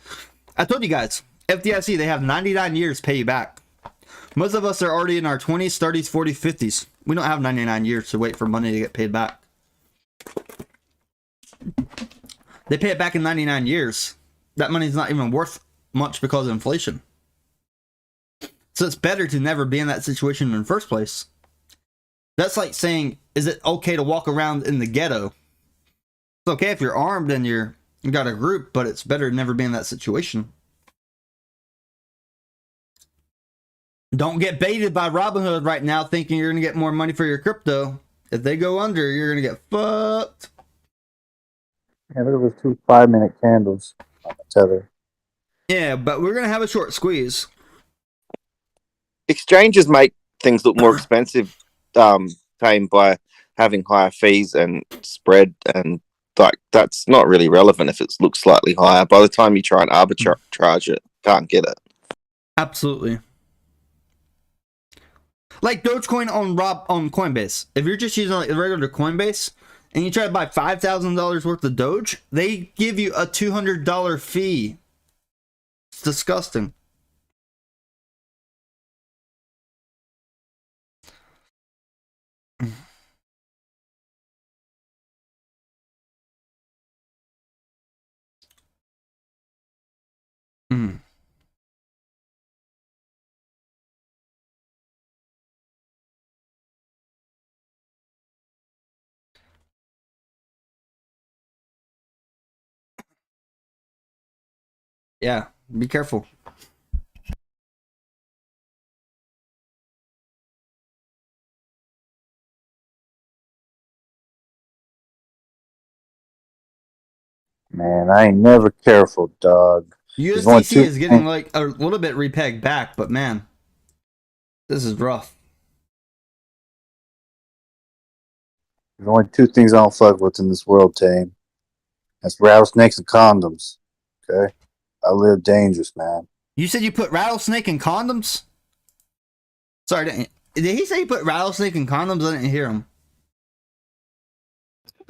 I told you guys, FDIC, they have 99 years to pay you back. Most of us are already in our 20s, 30s, 40s, 50s. We don't have 99 years to wait for money to get paid back. They pay it back in 99 years. That money's not even worth much because of inflation. So it's better to never be in that situation in the first place. That's like saying, is it okay to walk around in the ghetto? It's okay if you're armed and you're You got a group, but it's better to never be in that situation. Don't get baited by Robinhood right now thinking you're going to get more money for your crypto. If they go under, you're going to get fucked. Yeah, there was 2 5-minute candles on the tether. Yeah, but we're going to have a short squeeze. Exchanges make things look more expensive, Tame, by having higher fees and spread, and like that's not really relevant if it looks slightly higher. By the time you try and arbitrage it, can't get it. Absolutely. Like Dogecoin on Coinbase. If you're just using like the regular Coinbase and you try to buy $5,000 worth of Doge, they give you a $200 fee. It's disgusting. Mm. Yeah, be careful. Man, I ain't never careful, dog. There's only USDC two is getting like a little bit repegged back, but man, this is rough. There's only 2 things I don't fuck with in this world, Tame. That's rattlesnakes and condoms. Okay? I live dangerous, man. You said you put rattlesnake in condoms? Sorry, did he say he put rattlesnake in condoms? I didn't hear him.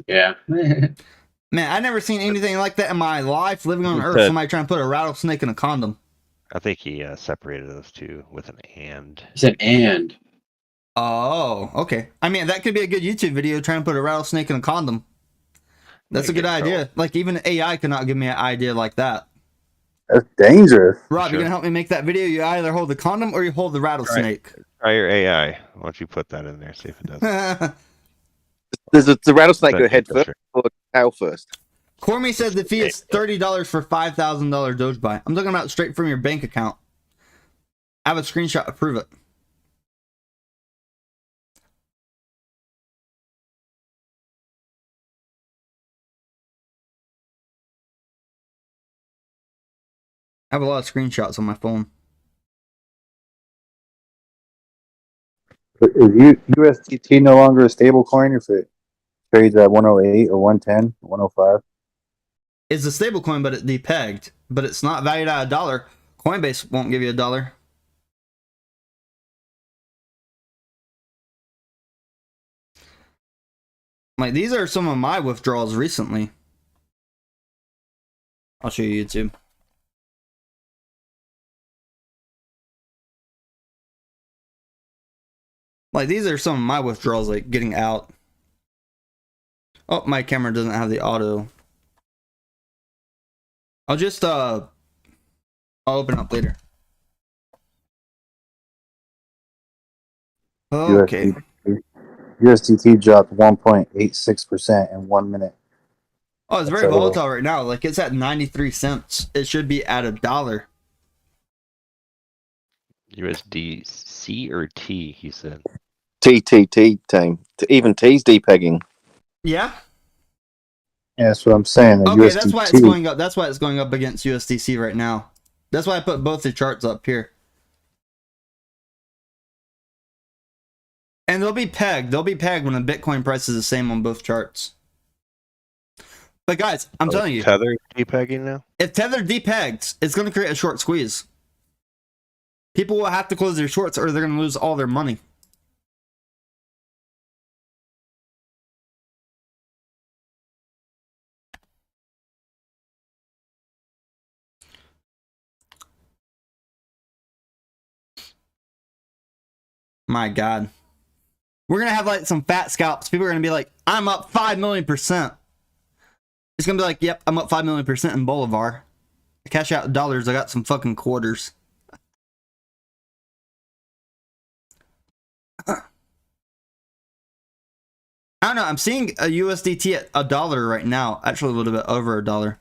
Yeah. Man, I never seen anything like that in my life living on Earth. Somebody trying to put a rattlesnake in a condom. I think he separated those two with an and. He said and. Oh, okay. I mean, that could be a good YouTube video trying to put a rattlesnake in a condom. That's a good idea. Like, even AI could not give me an idea like that. That's dangerous. Rob, you gonna help me make that video? You either hold the condom or you hold the rattlesnake. Try your AI. Why don't you put that in there? See if it does. Does the rattlesnake go head first or tail first? Cormy said the fee is $30 for $5,000 Doge buy. I'm talking about straight from your bank account. I have a screenshot to prove it. I have a lot of screenshots on my phone. Is USDT no longer a stable coin if it trades at 108 or 110, 105? It's a stable coin, but it depegged. But it's not valued at $1. Coinbase won't give you $1. Like, these are some of my withdrawals recently. I'll show you YouTube. Like, these are some of my withdrawals, like, getting out. Oh, my camera doesn't have the auto. I'll just, I'll open up later. Okay. USDT dropped 1.86% in 1 minute. Oh, it's very volatile right now. Like, it's at 93 cents. It should be at $1. USDC or T, he said. TTT, Tame. Even T's depegging. Yeah? Yeah, that's what I'm saying. Okay, USDT. That's why it's going up. That's why it's going up against USDC right now. That's why I put both the charts up here. And they'll be pegged. They'll be pegged when the Bitcoin price is the same on both charts. But guys, I'm telling you. Tether depegging now? If Tether depegs, it's going to create a short squeeze. People will have to close their shorts or they're going to lose all their money. My God. We're going to have like some fat scalps. People are going to be like, I'm up 5 million %. It's going to be like, yep, I'm up 5 million % in Bolivar. I cash out dollars. I got some fucking quarters. I don't know. I'm seeing a USDT at $1 right now. Actually, a little bit over $1.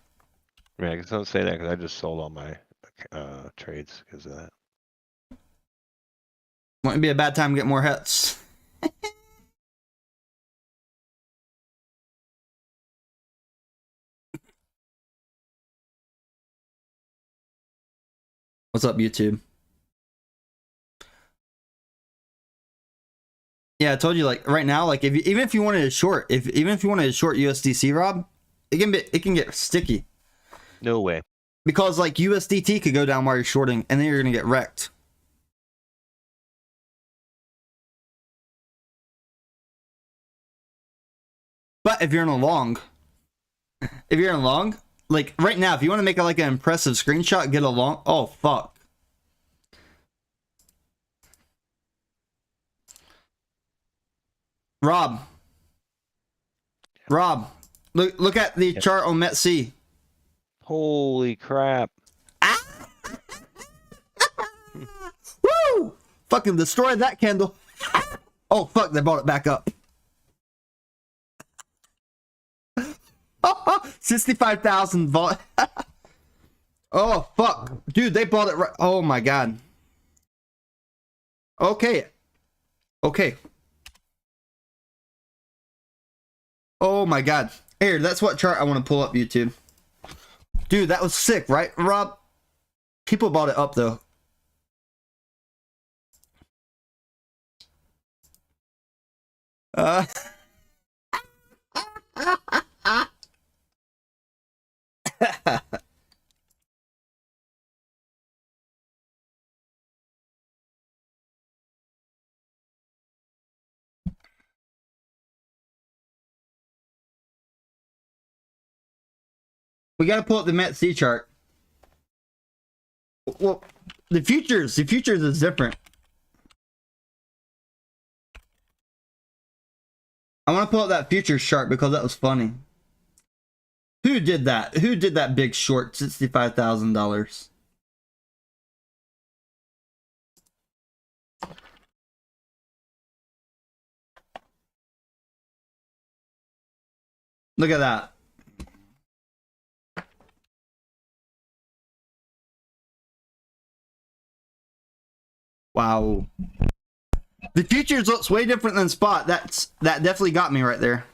Yeah, because don't say that because I just sold all my trades because of that. Wouldn't be a bad time to get more hits. What's up, YouTube? Yeah, I told you, like, right now, like, even if you wanted to short, even if you wanted to short USDC, Rob, it can get sticky. No way. Because, like, USDT could go down while you're shorting, and then you're gonna get wrecked. But if you're in a long, like, right now, if you want to make like an impressive screenshot, get a long. Oh fuck. Rob, look at the chart on METC. Holy crap. Woo! Fucking destroyed that candle. Oh fuck, they brought it back up. 65,000 volt. Oh fuck. Dude, they bought it right. Oh my god. Okay. Oh my god. Here, that's what chart I want to pull up, YouTube. Dude, that was sick, right, Rob? People bought it up though. We gotta pull up the METC chart. Well, the futures is different. I want to pull up that futures chart because that was funny. Who did that? Who did that big short $65,000? Look at that. Wow. The futures looks way different than spot. That definitely got me right there.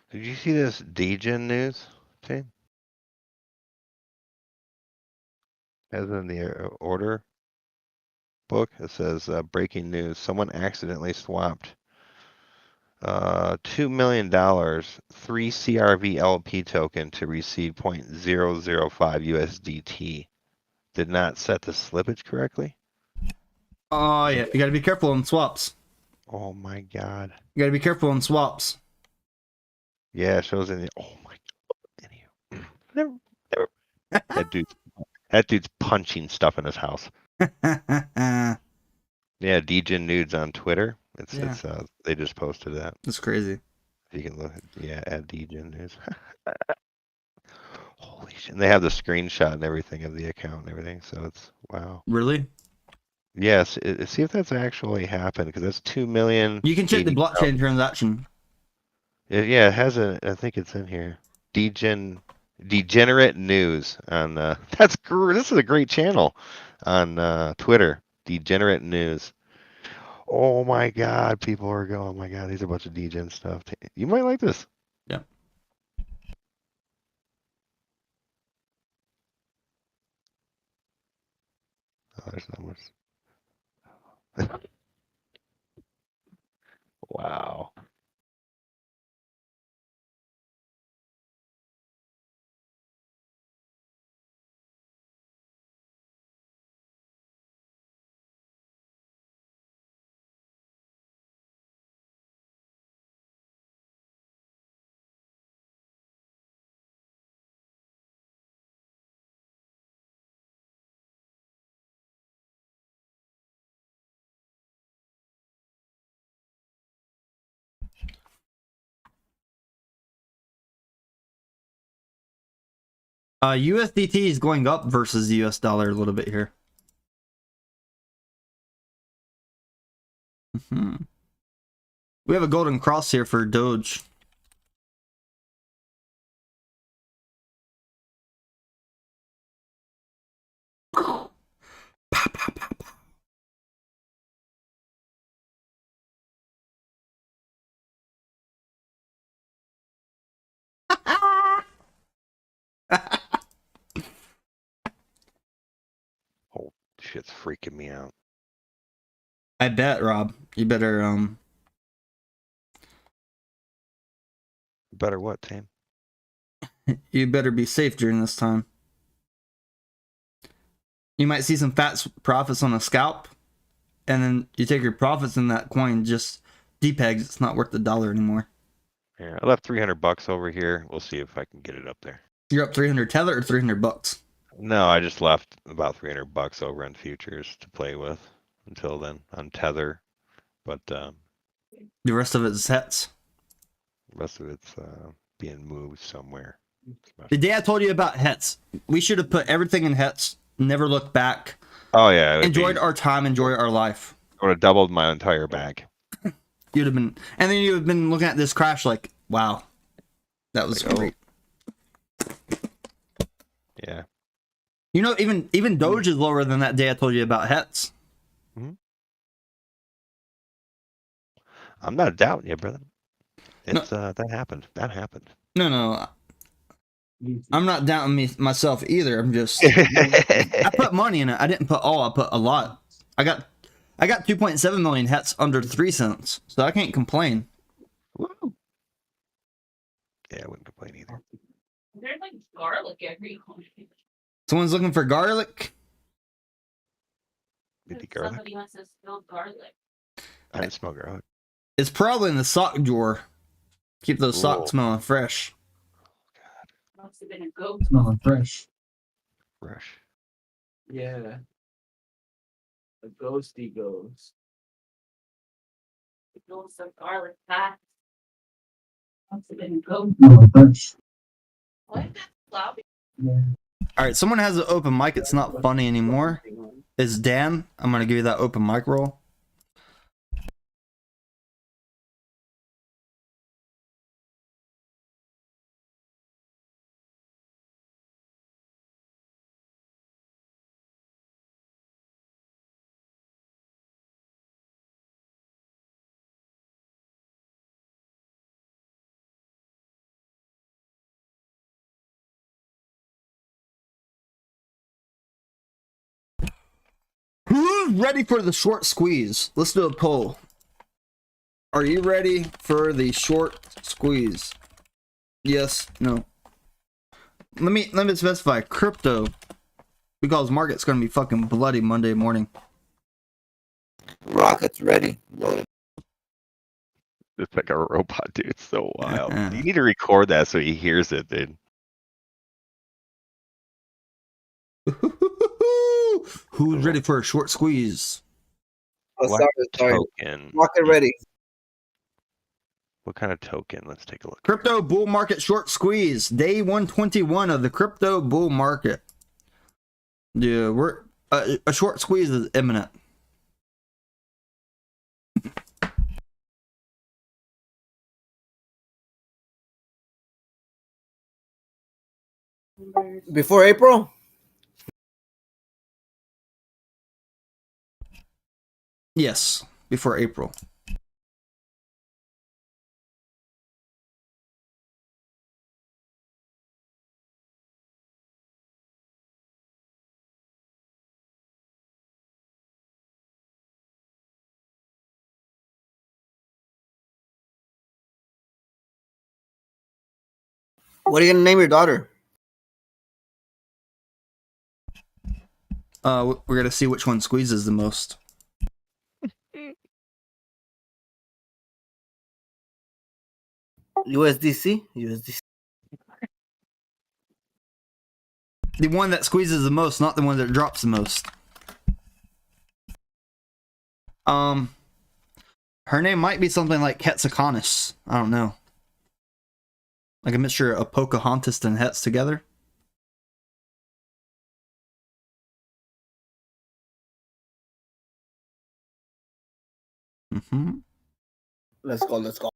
Did you see this Degen news, team? As in the order book, it says breaking news. Someone accidentally swapped $2 million, 3 CRV LP token to receive 0.005 USDT. Did not set the slippage correctly. Oh yeah, you gotta be careful on swaps. Oh my god. You gotta be careful on swaps. Yeah, it shows in the. Oh my god. Never, never. That dude's punching stuff in his house. Yeah, Yeah, Degen nudes on Twitter. It's they just posted that. that's crazy. You can look. Yeah, at Degen news. Holy shit! And they have the screenshot and everything of the account and everything. So it's wow. Really? Yes. See if that's actually happened because that's 2 million. You can check the blockchain transaction. Yeah, it has a. I think it's in here. Degenerate news on. This is a great channel on Twitter. Degenerate news. Oh my god, people are going. Oh my god, these are a bunch of degen stuff. You might like this. Yeah. Oh, there's not much. Wow. USDT is going up versus the US dollar a little bit here. We have a golden cross here for Doge. Oh, shit's freaking me out. I bet, Rob. You better Better what, Tame? you better be safe during this time. You might see some fat profits on a scalp, and then you take your profits in that coin, just depegs. It's not worth the dollar anymore. Yeah, I left $300 over here. We'll see if I can get it up there. You're up 300 tether or $300? No, I just left about $300 over on futures to play with until then on tether, but the rest of it's hets. The rest of it's being moved somewhere. The day I told you about hets, we should have put everything in hets. Never looked back. Oh yeah, enjoyed our time, enjoyed our life. I would have doubled my entire bag. You'd have been, and then you'd have been looking at this crash like, wow, that was great. Yeah. You know, even Doge is lower than that day I told you about hets. Mm-hmm. I'm not doubting you, brother. It's that happened. That happened. No. I'm not doubting myself either. I'm just I put money in it. I didn't put all. I put a lot. I got 2.7 million hets under 3 cents, so I can't complain. Woo. Yeah, I wouldn't complain either. There's like garlic everywhere. Someone's looking for garlic. Somebody wants to spill garlic. I didn't smell garlic. It's probably in the sock drawer. Keep those socks smelling fresh. Must have been a goat. Smelling fresh. Fresh. Yeah. A ghosty ghost. The ghost of garlic fat. Must have been a goat. Smelling fresh. What? Sloppy. Yeah. All right, someone has an open mic. It's not funny anymore. It's Dan. I'm gonna give you that open mic roll. Who's ready for the short squeeze? Let's do a poll. Are you ready for the short squeeze? Yes, no. Let me specify crypto, because market's gonna be fucking bloody Monday morning. Rockets ready. Loaded. It's like a robot, dude. It's so wild. You need to record that so he hears it, dude. Who's ready for a short squeeze? Oh, What sorry. token? Rocket ready. What kind of token? Let's take a look. Crypto bull market short squeeze. Day 121 of the crypto bull market. Yeah, we're a short squeeze is imminent. Before April? Yes, before April. What are you gonna name your daughter? We're gonna see which one squeezes the most. USDC? USDC. The one that squeezes the most, not the one that drops the most. Her name might be something like Quetzalcoatlus. I don't know. Like a mixture of Pocahontas and Hetz together. Mm-hmm. Let's go. Let's go.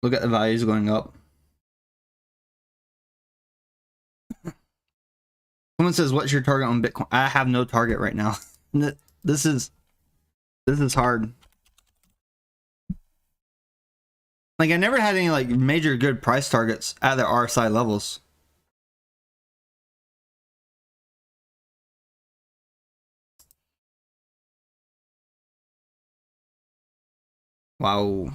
Look at the values going up. Someone says, "What's your target on Bitcoin?" I have no target right now. This is hard. Like I never had any like major good price targets at the RSI levels. Wow.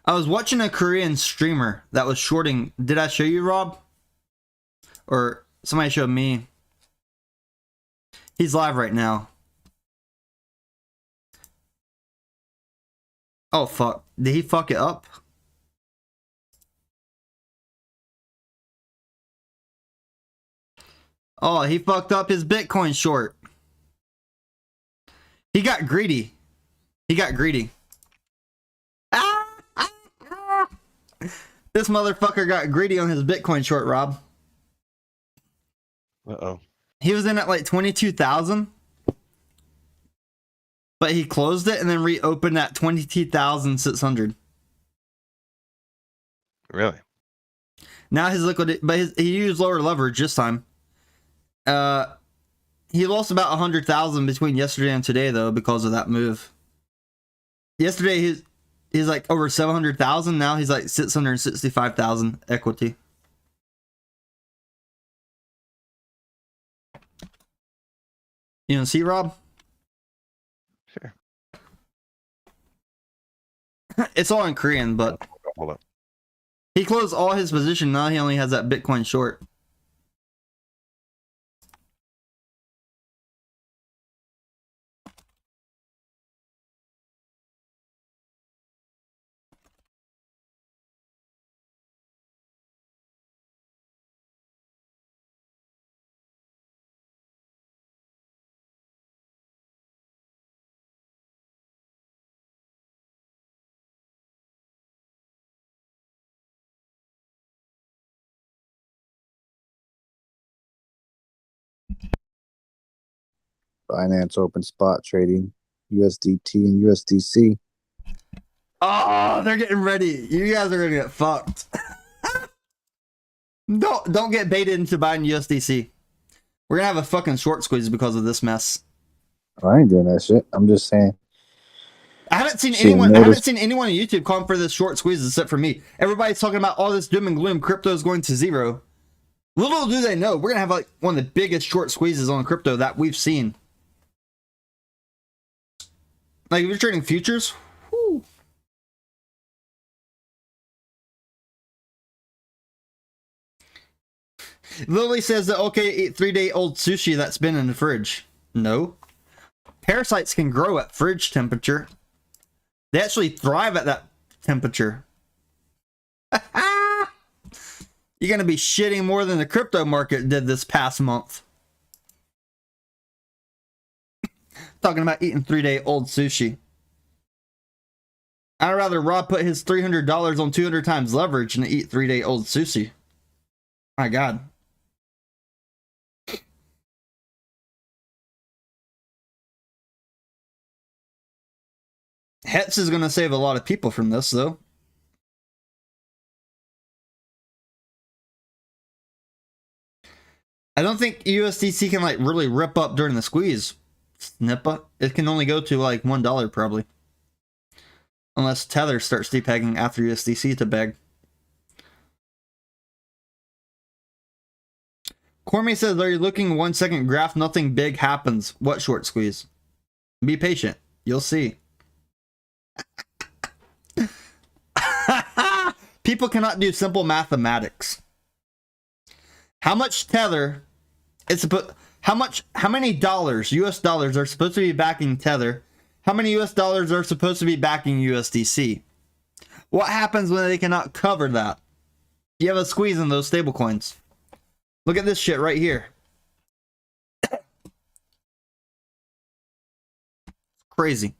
I was watching a Korean streamer that was shorting. Did I show you, Rob? Or somebody showed me. He's live right now. Oh, fuck. Did he fuck it up? Oh, he fucked up his Bitcoin short. He got greedy. He got greedy. This motherfucker got greedy on his Bitcoin short, Rob. Uh-oh. He was in at like 22,000. But he closed it and then reopened at 22,600. Really? Now his liquid, but he used lower leverage this time. He lost about 100,000 between yesterday and today though because of that move. Yesterday he's like over 700,000. Now he's like 665,000 equity. You know, see, Rob? Sure. It's all in Korean, but hold up. He closed all his position. Now he only has that Bitcoin short. Binance Open Spot trading USDT and USDC. Oh, they're getting ready. You guys are gonna get fucked. Don't get baited into buying USDC. We're gonna have a fucking short squeeze because of this mess. I ain't doing that shit. I'm just saying. I haven't seen anyone on YouTube calling for this short squeeze except for me. Everybody's talking about all this doom and gloom. Crypto is going to zero. Little do they know, we're gonna have like one of the biggest short squeezes on crypto that we've seen. Like if you're trading futures, whew. Lily says that okay, eat 3-day-old sushi that's been in the fridge. No. Parasites can grow at fridge temperature. They actually thrive at that temperature. You're going to be shitting more than the crypto market did this past month. Talking about eating 3-day-old sushi. I'd rather Rob put his $300 on 200 times leverage than eat 3-day-old sushi. My God. Hetz is going to save a lot of people from this, though. I don't think USDC can, like, really rip up during the squeeze. Snippa. It can only go to, like, $1 probably. Unless Tether starts depegging after USDC to beg. Cormy says, are you looking 1 second graph? Nothing big happens. What short squeeze? Be patient. You'll see. People cannot do simple mathematics. How much Tether is supposed? How many dollars, US dollars, are supposed to be backing Tether? How many US dollars are supposed to be backing USDC? What happens when they cannot cover that? You have a squeeze in those stable coins. Look at this shit right here. Crazy.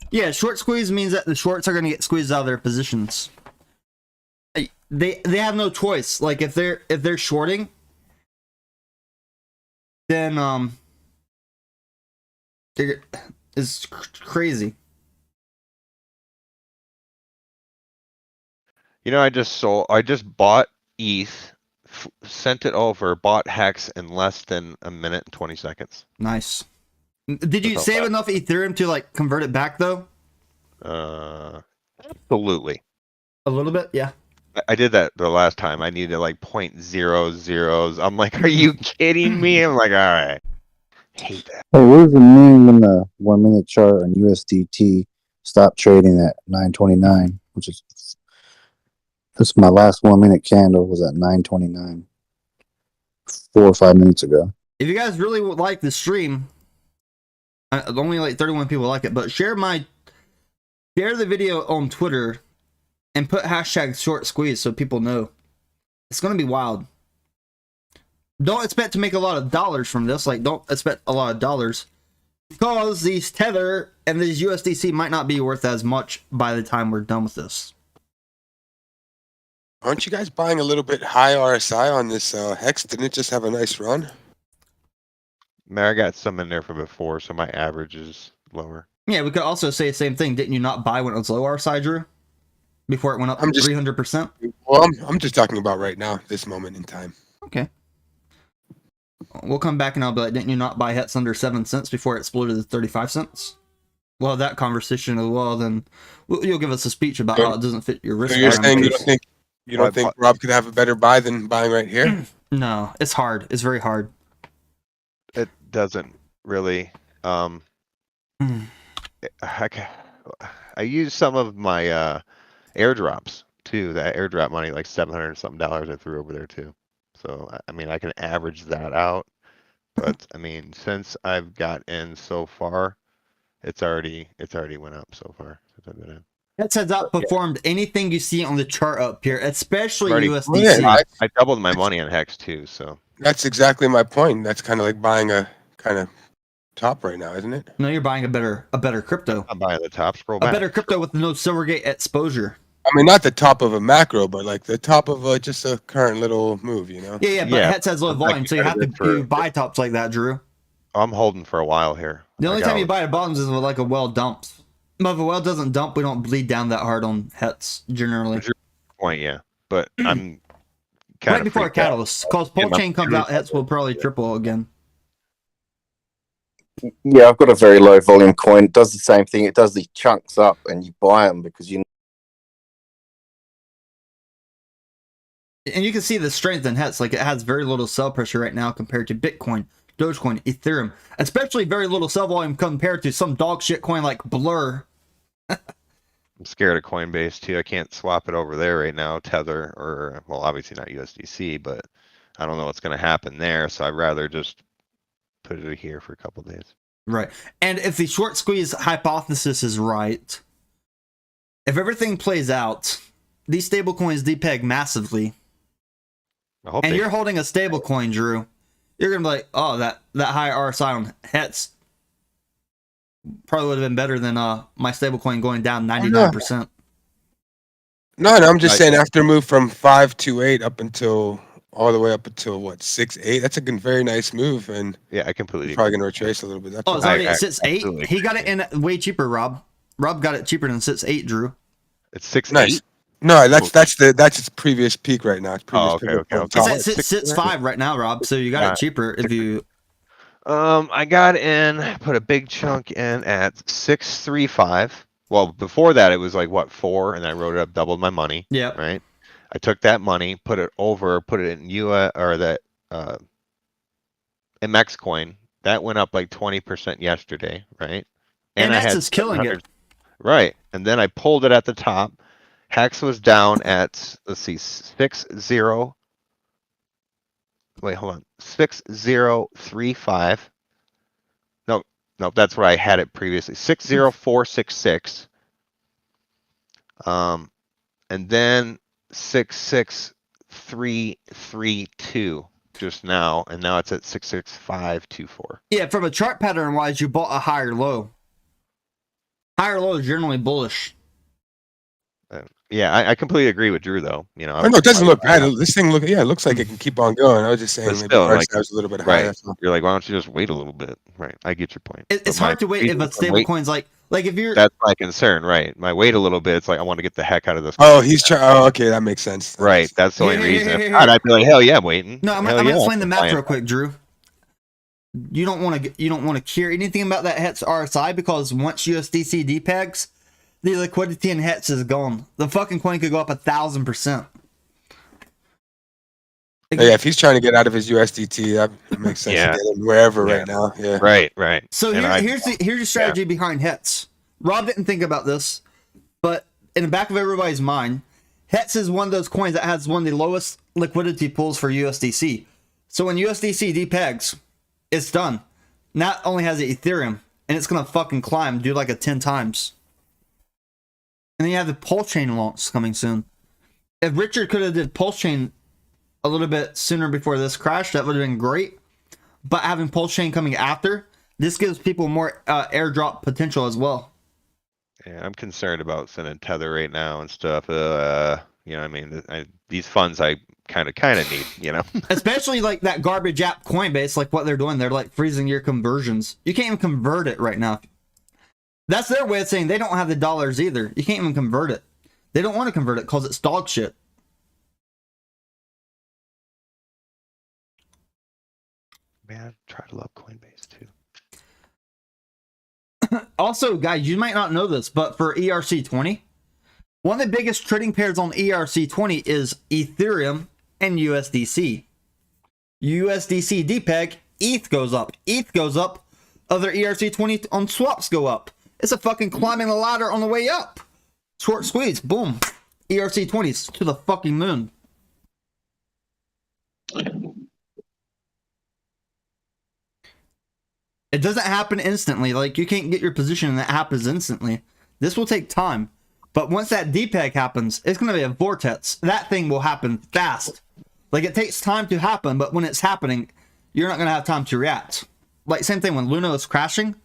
Yeah, short squeeze means that the shorts are going to get squeezed out of their positions. They have no choice. Like if they're shorting, then it's crazy. You know, I just bought ETH, sent it over, bought Hex in less than a minute and 20 seconds. Nice. Did you save enough Ethereum to like convert it back though? Absolutely. A little bit, yeah. I did that the last time. I needed like 0.00s. I'm like, are you kidding me? I'm like, all right. Hate that. Hey, what does it mean when the 1 minute chart on USDT stopped trading at 929, which is this is my last 1 minute candle was at 929 4 or 5 minutes ago. If you guys really would like the stream, only like 31 people like it, but share the video on Twitter and put hashtag short squeeze so people know. It's gonna be wild. Don't expect to make a lot of dollars from this. Like, don't expect a lot of dollars because these Tether and these USDC might not be worth as much by the time we're done with this. Aren't you guys buying a little bit high RSI on this Hex? Didn't it just have a nice run? Man, I got some in there from before, so my average is lower. Yeah, we could also say the same thing. Didn't you not buy when it was low RSI, Drew? Before it went up 300%? Well, I'm just talking about right now, this moment in time. Okay. We'll come back and I'll be like, didn't you not buy Hetz under 7 cents before it exploded to 35 cents? We'll have that conversation as well. Then you'll give us a speech about how it doesn't fit your risk So you're saying parameters. you don't think Rob could have a better buy than buying right here? No, it's hard. It's very hard. It doesn't really. Hmm. I use some of my airdrops too. That airdrop money, like $700 something I threw over there too. So I mean, I can average that out. But I mean, since I've got in so far, it's already went up so far since I've been in. That has outperformed anything you see on the chart up here, especially Already, USDC. I doubled my money on Hex too, so That's exactly my point. That's kind of like buying a kind of top right now, isn't it? No, you're buying a better crypto. I'm buying the top. Scroll A back. better crypto with no Silvergate exposure. I mean, not the top of a macro, but like the top of just a current little move, you know? Yeah, but Hetz has low volume, so you have to buy tops like that, Drew. I'm holding for a while here. The only time you buy at bottoms is with like a well dumps. But if a well doesn't dump, we don't bleed down that hard on Hetz generally. Point, yeah, but I'm right before a catalyst, because pull chain comes out, Hetz will probably triple again. Yeah, I've got a very low volume coin. It does the same thing. It does these chunks up, and you buy them because you. And you can see the strength in Hetz. Like it has very little sell pressure right now compared to Bitcoin, Dogecoin, Ethereum. Especially very little sell volume compared to some dog shit coin like Blur. I'm scared of Coinbase too. I can't swap it over there right now, Tether, or well, obviously not USDC, but I don't know what's going to happen there. So I'd rather just put it here for a couple days. Right. And if the short squeeze hypothesis is right, if everything plays out, these stablecoins depeg massively. And you're holding a stablecoin, Drew. You're gonna be like, oh, that high RSI on Hetz probably would have been better than my stablecoin going down 99%. No, I'm just saying after a move from 528 up until all the way up until what 6.8. That's a very nice move, and yeah, I completely probably gonna retrace a little bit. That's it's already at 6.8. He got it in way cheaper, Rob. Rob got it cheaper than 6.8, Drew. It's 6.8. Nice. No, that's its previous peak right now. It's previous okay. It's at 6.5 right now, Rob. So you got it cheaper if you. I got in, put a big chunk in at 6.35. Well, before that it was like what 4, and I wrote it up, doubled my money. Yeah. Right. I took that money, put it in US or that MX coin. That went up like 20% yesterday, right? And that's just killing it. Right. And then I pulled it at the top. Hex was down at, let's see, 60. Wait, hold on. 6035. No, that's where I had it previously. 60466. And then 66332 just now, and now it's at 66524. Yeah, from a chart pattern wise, you bought a higher low. Higher low is generally bullish. Yeah, I completely agree with Drew, though. You know, I know it doesn't look bad. This thing it looks like it can keep on going. I was just saying, maybe still, price was a little bit high. Right. You're like, why don't you just wait a little bit? Right. I get your point. It's hard to wait if a stable coin's like if you're. That's my concern, right? My wait a little bit. It's like I want to get the heck out of this. Oh, he's trying. Oh, okay, that makes sense. Right. That's the only reason. If not, I'd be like, hell yeah, I'm waiting. No, I'm gonna explain the math real quick, Drew. You don't want to care anything about that Hetz RSI because once USDC depegs, the liquidity in Hetz is gone. The fucking coin could go up 1,000%. Yeah, if he's trying to get out of his USDT, that makes sense to get him wherever right now. Yeah. Right. So here's the strategy behind Hetz. Rob didn't think about this, but in the back of everybody's mind, Hetz is one of those coins that has one of the lowest liquidity pools for USDC. So when USDC depegs, it's done. Not only has it Ethereum, and it's gonna fucking climb, do like a 10 times. And then you have the Pulse Chain launch coming soon. If Richard could have did Pulse Chain a little bit sooner before this crash, that would have been great. But having Pulse Chain coming after, this gives people more airdrop potential as well. Yeah, I'm concerned about sending Tether right now and stuff. You know, I mean, these funds I kind of need, you know. Especially like that garbage app Coinbase, like what they're doing. They're like freezing your conversions. You can't even convert it right now. That's their way of saying they don't have the dollars either. You can't even convert it. They don't want to convert it because it's dog shit. Man, I try to love Coinbase too. Also, guys, you might not know this, but for ERC20, one of the biggest trading pairs on ERC20 is Ethereum and USDC. USDC depeg, ETH goes up. ETH goes up. Other ERC20 on swaps go up. It's a fucking climbing the ladder on the way up. Short squeeze, boom. ERC20s to the fucking moon. It doesn't happen instantly. Like, you can't get your position and that happens instantly. This will take time. But once that depeg happens, it's going to be a vortex. That thing will happen fast. Like, it takes time to happen, but when it's happening, you're not going to have time to react. Like, same thing when Luna was crashing.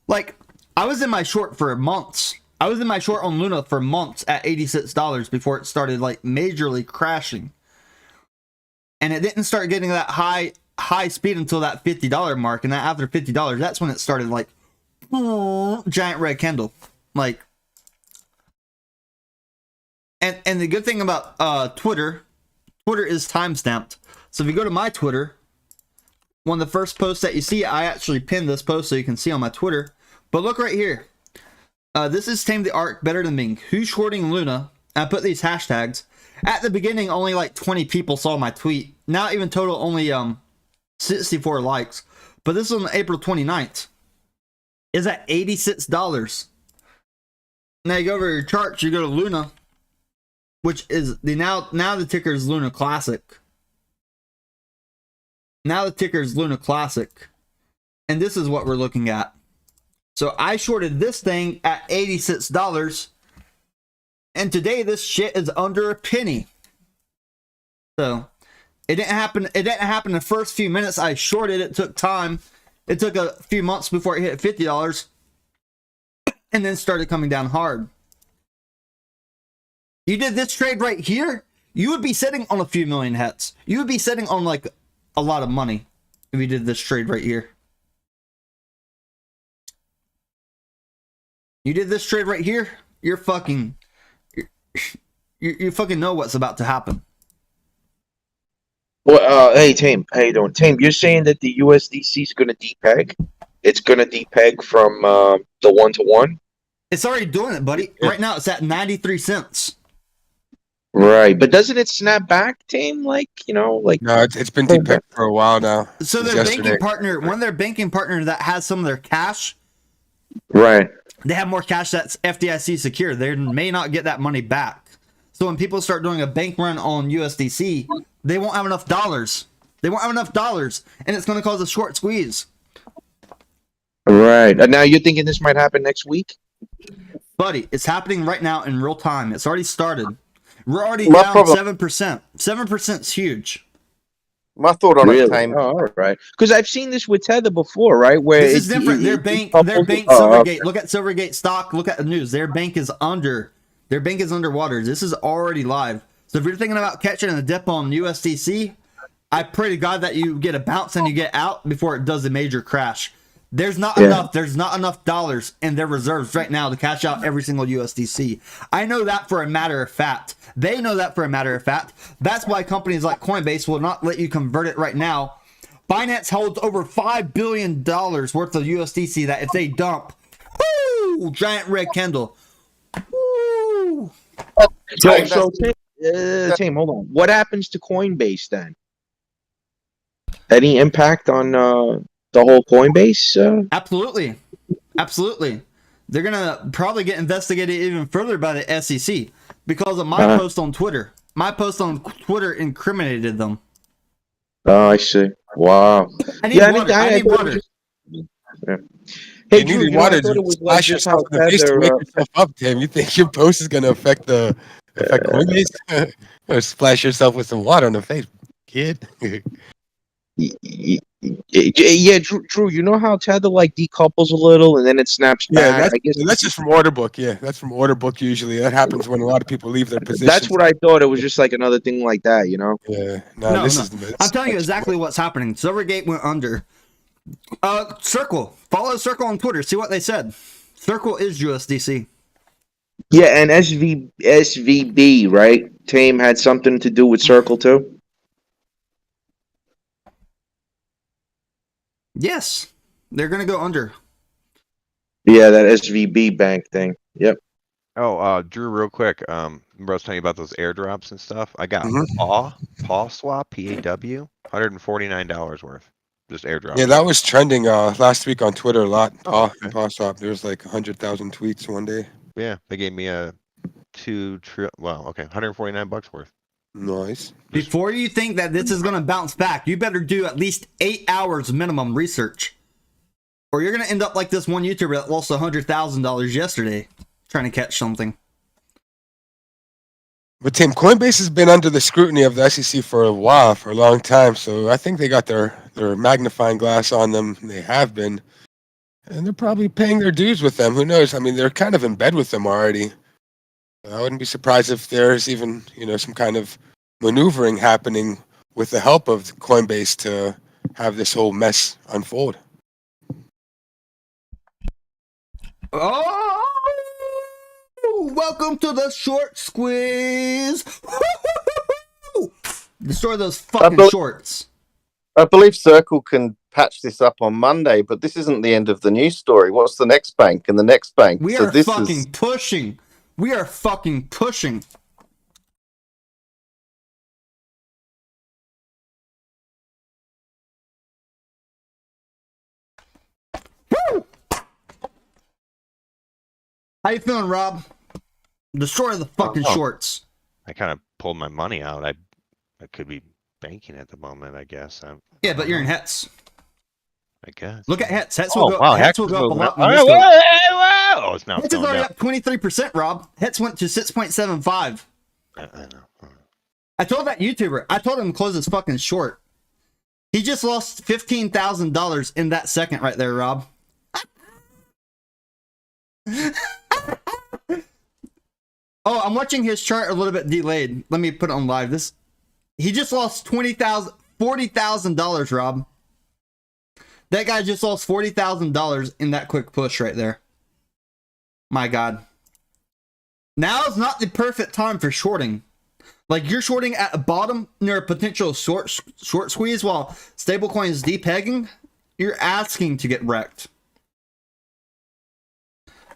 Like, I was in my short for months. I was in my short on Luna for months at $86 before it started, like, majorly crashing. And it didn't start getting that high speed until that $50 mark. And then after $50, that's when it started, like, giant red candle. Like, and the good thing about Twitter is timestamped. So if you go to my Twitter, one of the first posts that you see, I actually pinned this post so you can see on my Twitter. But look right here. This is Tame the Arc Better Than Ming. Who's shorting Luna? I put these hashtags. At the beginning, only like 20 people saw my tweet. Now even total only 64 likes. But this is on April 29th. Is at $86. Now you go over your charts, you go to Luna, which is the now the ticker is Luna Classic. Now the ticker is Luna Classic. And this is what we're looking at. So I shorted this thing at $86. And today this shit is under a penny. So it didn't happen the first few minutes I shorted. It took time. It took a few months before it hit $50. And then started coming down hard. You did this trade right here, you would be sitting on a few million hets. You would be sitting on like a lot of money if you did this trade right here. You did this trade right here, you're fucking, you fucking know what's about to happen. Well, hey Tame, how you doing? Tame, you're saying that the USDC is going to depeg? It's going to depeg from the 1-to-1? It's already doing it, buddy. Right now it's at 93 cents. Right, but doesn't it snap back, Tame? Like, you know, like no, it's been depegged for a while now. So their banking partner, one of their banking partner that has some of their cash, right? They have more cash that's FDIC secure. They may not get that money back. So when people start doing a bank run on USDC, they won't have enough dollars. They won't have enough dollars, and it's going to cause a short squeeze. Right. And now you're thinking this might happen next week? Buddy, it's happening right now in real time. It's already started. We're already down 7%. 7% is huge. My thought on it, Tame. Oh, all right. Because I've seen this with Tether before, right? Where this is different. Their bank Silvergate. Look at Silvergate stock. Look at the news. Their bank is underwater. This is already live. So if you're thinking about catching a dip on USDC, I pray to God that you get a bounce and you get out before it does a major crash. There's not enough dollars in their reserves right now to cash out every single USDC. I know that for a matter of fact. They know that for a matter of fact. That's why companies like Coinbase will not let you convert it right now. Binance holds over $5 billion worth of USDC that if they dump, whoo, giant red candle. Woo. So Tame, hold on. What happens to Coinbase then? Any impact on the whole Coinbase? Absolutely. They're gonna probably get investigated even further by the SEC because of my post on Twitter. My post on Twitter incriminated them. Oh, I see. Wow. I need water. Hey, Drew, you water to splash yourself in the face to wake yourself up, Tim. You think your post is gonna affect Coinbase? Splash yourself with some water on the face, kid. Yeah, Drew. You know how Tether like decouples a little and then it snaps back. I guess that's just from order book. Yeah, that's from order book. Usually, that happens when a lot of people leave their position. That's what I thought. It was just like another thing like that, you know? Yeah. No. I'm telling you exactly what's happening. Silvergate went under. Circle. Follow Circle on Twitter. See what they said. Circle is USDC. Yeah, and SVB, right? Tame had something to do with Circle too. Yes, they're gonna go under. Yeah, that SVB bank thing. Yep. Oh, Drew, real quick. Remember I was telling you about those airdrops and stuff? I got Mhm. Paw Swap, PAW, $149 worth. Just airdrop. Yeah, that was trending last week on Twitter a lot. Oh, okay. Paw swap. There was like 100,000 tweets one day. Yeah, they gave me a $149 worth. Nice. Before you think that this is going to bounce back, you better do at least 8 hours minimum research. Or you're going to end up like this one YouTuber that lost $100,000 yesterday trying to catch something. But Tim, Coinbase has been under the scrutiny of the SEC for a while, for a long time. So I think they got their magnifying glass on them. They have been. And they're probably paying their dues with them. Who knows? I mean, they're kind of in bed with them already. I wouldn't be surprised if there's even, some kind of maneuvering happening with the help of Coinbase to have this whole mess unfold. Oh, welcome to the short squeeze. Destroy those fucking shorts. I believe Circle can patch this up on Monday, but this isn't the end of the news story. What's the next bank and the next bank? We are fucking pushing. We are fucking pushing. Woo! How you feeling, Rob? Destroy the fucking shorts. I kind of pulled my money out. I could be banking at the moment, I guess. Yeah, but you're in Hets. I guess. Look at Hets. Hets will go, wow, Hets will go up a lot. Whoa, it's now Hets is going already down. up 23%, Rob. Hets went to 6.75. I know. I told that YouTuber, I told him to close his fucking short. He just lost $15,000 in that second right there, Rob. Oh, I'm watching his chart a little bit delayed. Let me put it on live. He just lost $40,000, Rob. That guy just lost $40,000 in that quick push right there. My God. Now is not the perfect time for shorting. Like, you're shorting at a bottom near a potential short squeeze while stablecoin is depegging. You're asking to get wrecked.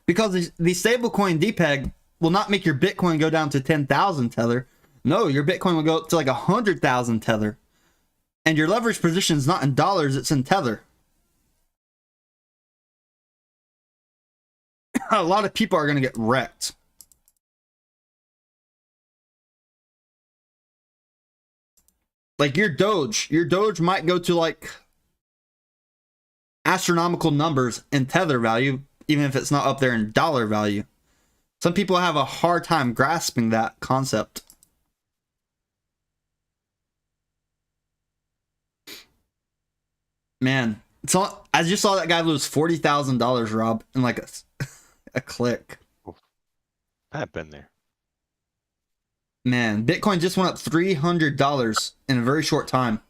Because the stablecoin depeg will not make your Bitcoin go down to 10,000 tether. No, your Bitcoin will go up to like 100,000 tether. And your leverage position is not in dollars, it's in tether. A lot of people are going to get wrecked. Like your Doge might go to like astronomical numbers in tether value, even if it's not up there in dollar value. Some people have a hard time grasping that concept. Man, so I just saw that guy lose $40,000, Rob, in like a click. I've been there. Man, Bitcoin just went up $300 in a very short time.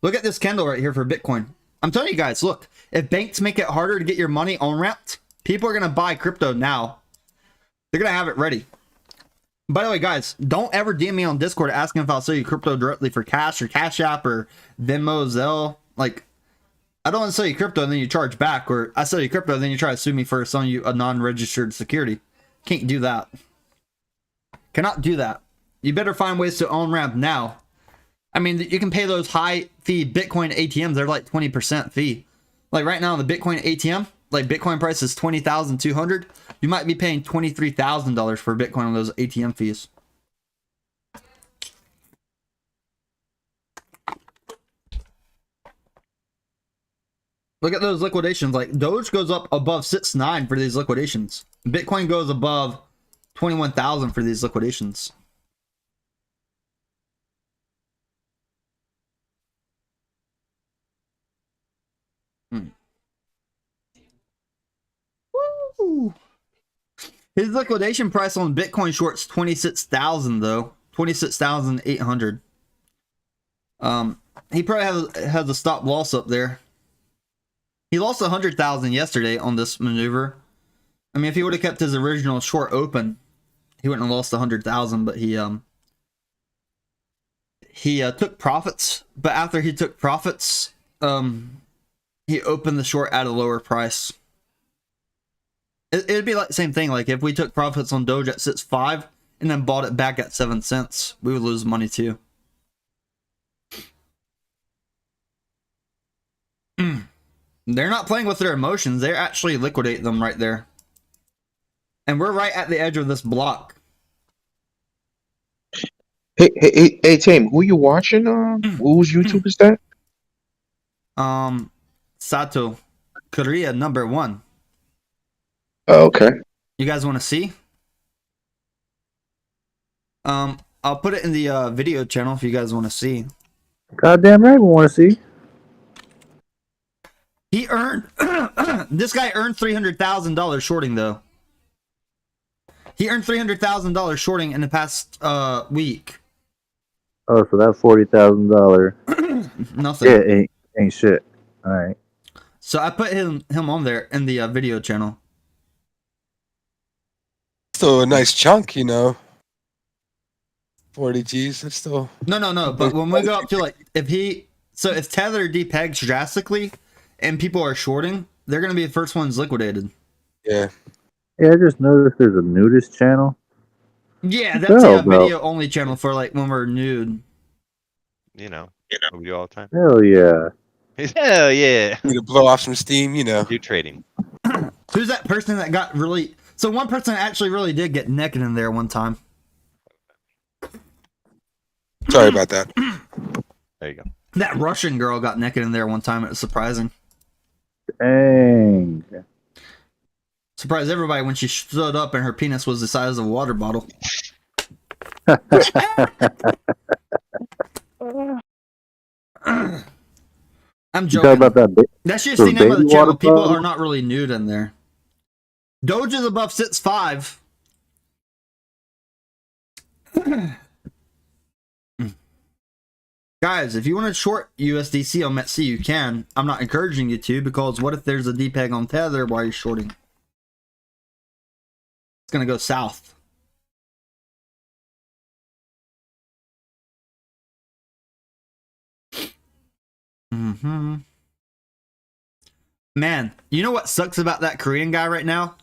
Look at this candle right here for Bitcoin. I'm telling you guys, look, if banks make it harder to get your money on-ramped, people are going to buy crypto now. They're going to have it ready. By the way, guys, don't ever DM me on Discord asking if I'll sell you crypto directly for cash or Cash App or Venmo, Zelle. Like, I don't want to sell you crypto and then you charge back, or I sell you crypto and then you try to sue me for selling you a non-registered security. Can't do that. Cannot do that. You better find ways to on-ramp now. I mean, you can pay those high-fee Bitcoin ATMs. They're like 20% fee. Like right now, the Bitcoin ATM, like Bitcoin price is $20,200. You might be paying $23,000 for Bitcoin on those ATM fees. Look at those liquidations. Like Doge goes up above 6.9 for these liquidations. Bitcoin goes above 21,000 for these liquidations. Woo. His liquidation price on Bitcoin short's 26,000 though. 26,800. He probably has a stop loss up there. He lost 100,000 yesterday on this maneuver. I mean, if he would have kept his original short open, he wouldn't have lost 100,000, but he took profits, but after he took profits, he opened the short at a lower price. It'd be like the same thing. Like if we took profits on Doge at 6.5 and then bought it back at 7 cents, we would lose money too. They're not playing with their emotions. They're actually liquidate them right there. And we're right at the edge of this block. Hey, Tim, who you watching? Whose YouTube is that? Sato, Korea #1. Oh, okay. You guys want to see? I'll put it in the video channel if you guys want to see. Goddamn right, we want to see. He earned this guy earned $300,000 shorting though. He earned $300,000 shorting in the past week. Oh, so that $40,000. Nothing. Yeah, ain't shit. All right. So I put him on there in the video channel. Still a nice chunk, 40 G's. That's still No. But when we go up to like if Tether depegs drastically and people are shorting, they're gonna be the first ones liquidated. Yeah. Yeah, I just noticed there's a nudist channel. Yeah, that's a video only channel for like when we're nude. What we do all the time. Hell yeah. Hell yeah. Need to blow off some steam, Do trading. Who's that person that got really? So one person actually really did get naked in there one time. Sorry about that. There you go. That Russian girl got naked in there one time. It was surprising. Dang. Surprised everybody when she stood up and her penis was the size of a water bottle. I'm joking. About that That's just the name of the channel. People are not really nude in there. Doge is above 6.5. Guys, if you want to short USDC on METC, you can. I'm not encouraging you to, because what if there's a depeg on Tether while you're shorting? It's going to go south. Man, you know what sucks about that Korean guy right now?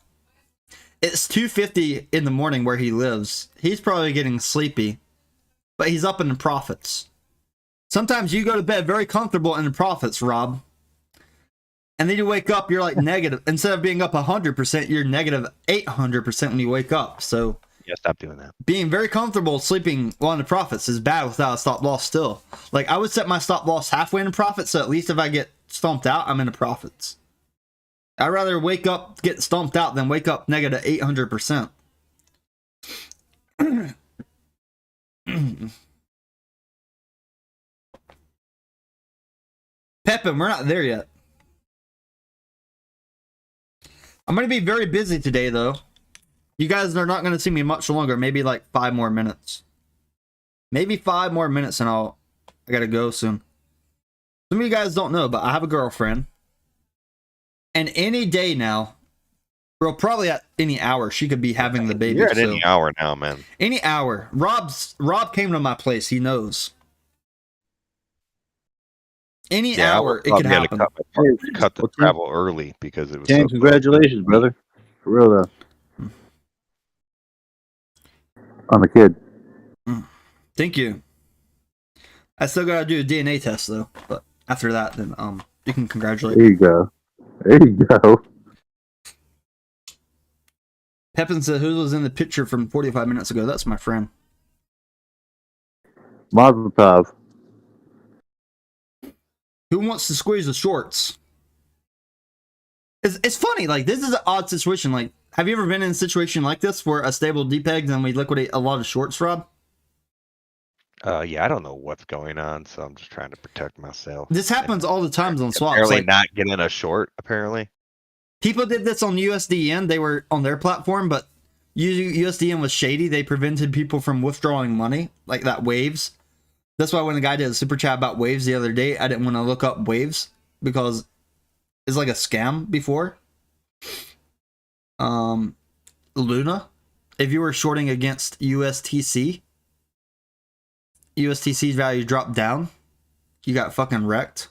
It's 2:50 in the morning where he lives. He's probably getting sleepy, but he's up in the profits. Sometimes you go to bed very comfortable in the profits, Rob. And then you wake up, you're like negative. Instead of being up 100%, you're negative 800% when you wake up. So yeah, stop doing that. Being very comfortable sleeping on the profits is bad without a stop loss still. Like, I would set my stop loss halfway in the profits, so at least if I get stomped out, I'm in the profits. I'd rather wake up, get stomped out, than wake up negative 800%. Pepin, we're not there yet. I'm going to be very busy today, though. You guys are not going to see me much longer. Maybe like 5 more minutes. Maybe 5 more minutes and I got to go soon. Some of you guys don't know, but I have a girlfriend. And any day now, well, probably at any hour, she could be having the baby. You're at any hour now, man. Any hour. Rob came to my place. He knows. Any hour, it could happen. Cut the travel early because it was. James, congratulations, brother. For real though. On the kid. Thank you. I still gotta do a DNA test though, but after that, then you can congratulate. There you go. There you go. Pepin said, "Who was in the picture from 45 minutes ago?" That's my friend. Mazel tov. Who wants to squeeze the shorts? It's funny. Like, this is an odd situation. Like, have you ever been in a situation like this where a stable depegs and we liquidate a lot of shorts, Rob? Yeah, I don't know what's going on, so I'm just trying to protect myself. This happens all the times on swaps. Apparently like, not getting a short, apparently. People did this on USDN. They were on their platform, but USDN was shady. They prevented people from withdrawing money, like that Waves. That's why when the guy did a super chat about Waves the other day, I didn't want to look up Waves because it's like a scam before. Luna, if you were shorting against USTC's value dropped down, you got fucking wrecked.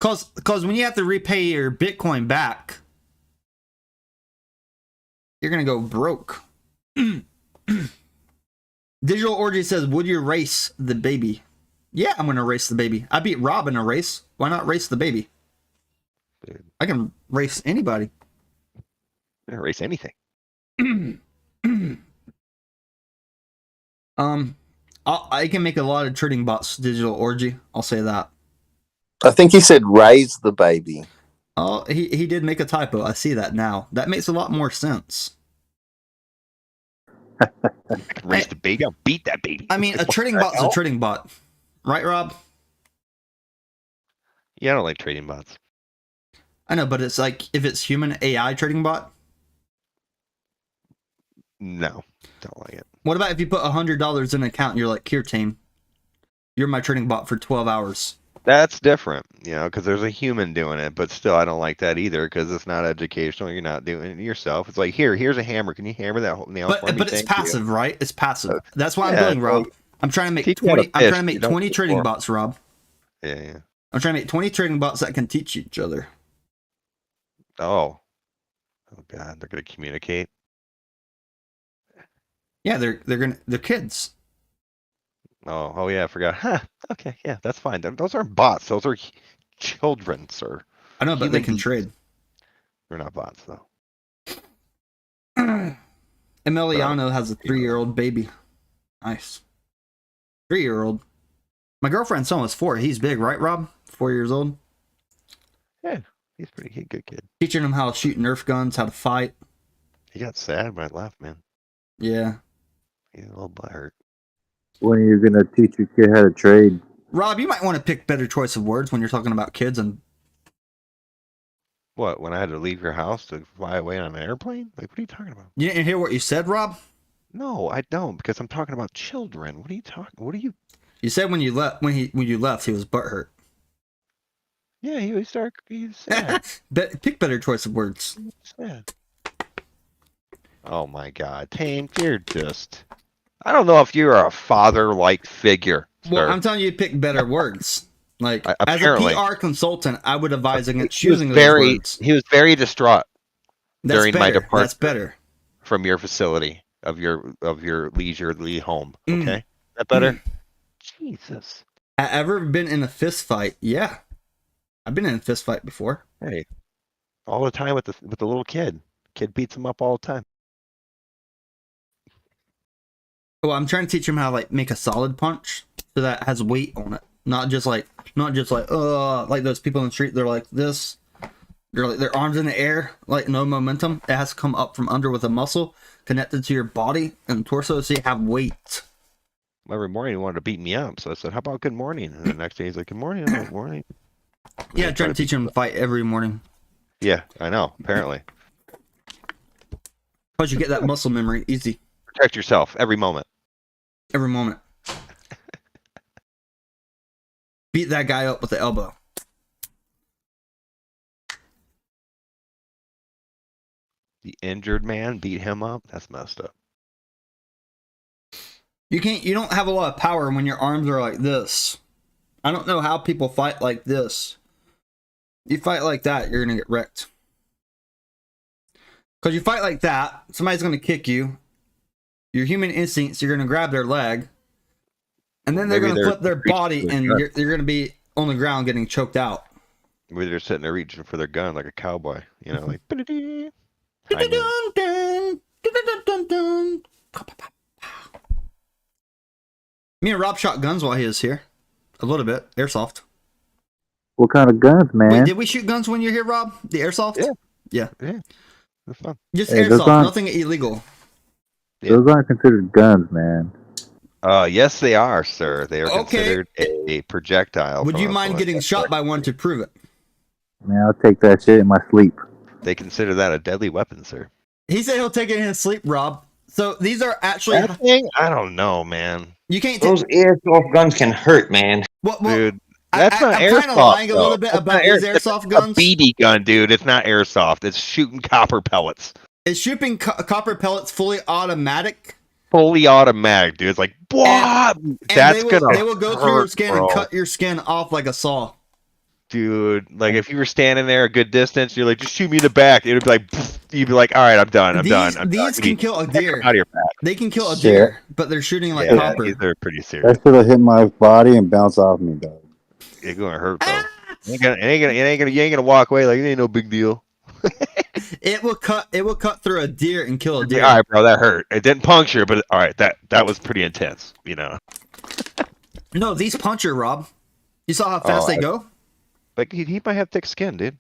Cause when you have to repay your Bitcoin back, You're gonna go broke. Digital Orgy says, would you race the baby? Yeah, I'm gonna race the baby. I beat Rob in a race. Why not race the baby? Dude. I can race anybody. I can race anything. I can make a lot of trading bots, Digital Orgy. I'll say that. I think he said raise the baby. Oh, he did make a typo. I see that now. That makes a lot more sense. I can race the baby. I'll beat that baby. I mean, a trading bot's a trading bot. Right, Rob? Yeah, I don't like trading bots. I know, but it's like, if it's human AI trading bot? No, don't like it. What about if you put $100 in an account and you're like, here, team, you're my trading bot for 12 hours? That's different, you know, because there's a human doing it, but still, I don't like that either because it's not educational. You're not doing it yourself. It's like, here's a hammer. Can you hammer that nail for me? But it's Thank passive, you. right? It's passive. That's what I'm Yeah, doing, Rob. well, I'm trying to make teach you how 20. to I'm trying to fish, make you don't 20 fish trading for 'em. bots, Rob. Yeah. I'm trying to make 20 trading bots that can teach each other. Oh God, they're gonna communicate. Yeah, they're kids. Oh yeah, I forgot. Huh. Okay, yeah, that's fine. Those aren't bots. Those are children, sir. I know, but they can beings. trade. They're not bots though. Emiliano has a 3-year-old baby. Nice. 3-year-old. My girlfriend's son was 4. He's big, right, Rob? 4 years old. Yeah, he's pretty good kid. Teaching him how to shoot Nerf guns, how to fight. He got sad when I left, man. Yeah. He's a little butthurt. When are you gonna teach your kid how to trade? Rob, you might want to pick better choice of words when you're talking about kids. And What? When I had to leave your house to fly away on an airplane? Like, what are you talking about? you didn't hear what you said, Rob? No, I don't, because I'm talking about children. What are you talking? What are you? You said when you left, when you left, he was butthurt. Yeah, he was dark. He's sad. Pick better choice of words. Sad. Oh my God, Tame, you're just. I don't know if you're a father-like figure. Well, sir. I'm telling you to pick better words. Like, as a apparently. PR consultant, I would advise against He was choosing those very, words. he was very distraught That's during my better. departure. That's better. From your facility of your leisurely home. Okay, that better? Jesus. Have ever been in a fist fight? Yeah, I've been in a fist fight before. Hey, all the time with the little kid. Kid beats him up all the time. Well, I'm trying to teach him how to like make a solid punch so that has weight on it, not just like those people in the street. They're like this. They're like their arms in the air, like no momentum. It has to come up from under with a muscle connected to your body and torso, so you have weight. Every morning he wanted to beat me up, so I said, "How about good morning?" And the next day he's like, "Good morning." I'm like, "Morning." Yeah, trying to teach him to fight every morning. Yeah, I know. Apparently, Plus, you get that muscle memory easy. protect yourself every moment. Every moment. Beat that guy up with the elbow. The injured man beat him up. That's messed up. You don't have a lot of power when your arms are like this. I don't know how people fight like this. You fight like that, you're gonna get wrecked. Because you fight like that, somebody's gonna kick you. Your human instincts, you're gonna grab their leg. And then they're gonna flip their body and you're gonna be on the ground getting choked out. Maybe they're sitting there reaching for their gun like a cowboy. You know, like. Me and Rob shot guns while he was here. A little bit. Airsoft. What kind of guns, man? Wait, did we shoot guns when you were here, Rob? The airsoft? Yeah. Yeah. That's fun. Just Hey, those airsoft, aren't- nothing illegal. Those aren't considered guns, man. Yes, they are, sir. They are Okay. considered a projectile. Would from you a- mind from a- getting shot by one to prove it? Man, I'll take that shit in my sleep. They consider that a deadly weapon, sir. He said he'll take it in his sleep, Rob. So these are actually. That thing? I don't know, man. You can't. Those airsoft guns can hurt, man. Dude, that's not I'm airsoft. kind of lying a though. little bit That's about not these it's airsoft a guns. BB gun, dude. It's not airsoft. It's shooting copper pellets. Is shooting copper pellets fully automatic? Fully automatic, dude. It's like, what? And That's they gonna will go through your hurt, skin bro. and cut your skin off like a saw. Dude, like if you were standing there a good distance, you're like, just shoot me in the back. It would be like, you'd be like, all right, I'm done. I'm done. I'm These done. can kill a deer. Out of your back. They can kill a Shit. deer, but they're shooting like Yeah, copper. these are pretty serious. That should have hit my body and bounced off me, dog. It's gonna hurt, bro. You ain't gonna walk away like it ain't no big deal. It will cut through a deer and kill a deer. All right, bro, that hurt. It didn't puncture, but all right, that was pretty intense. You know. No, these puncher, Rob. You saw how fast they go. Like he might have thick skin, dude.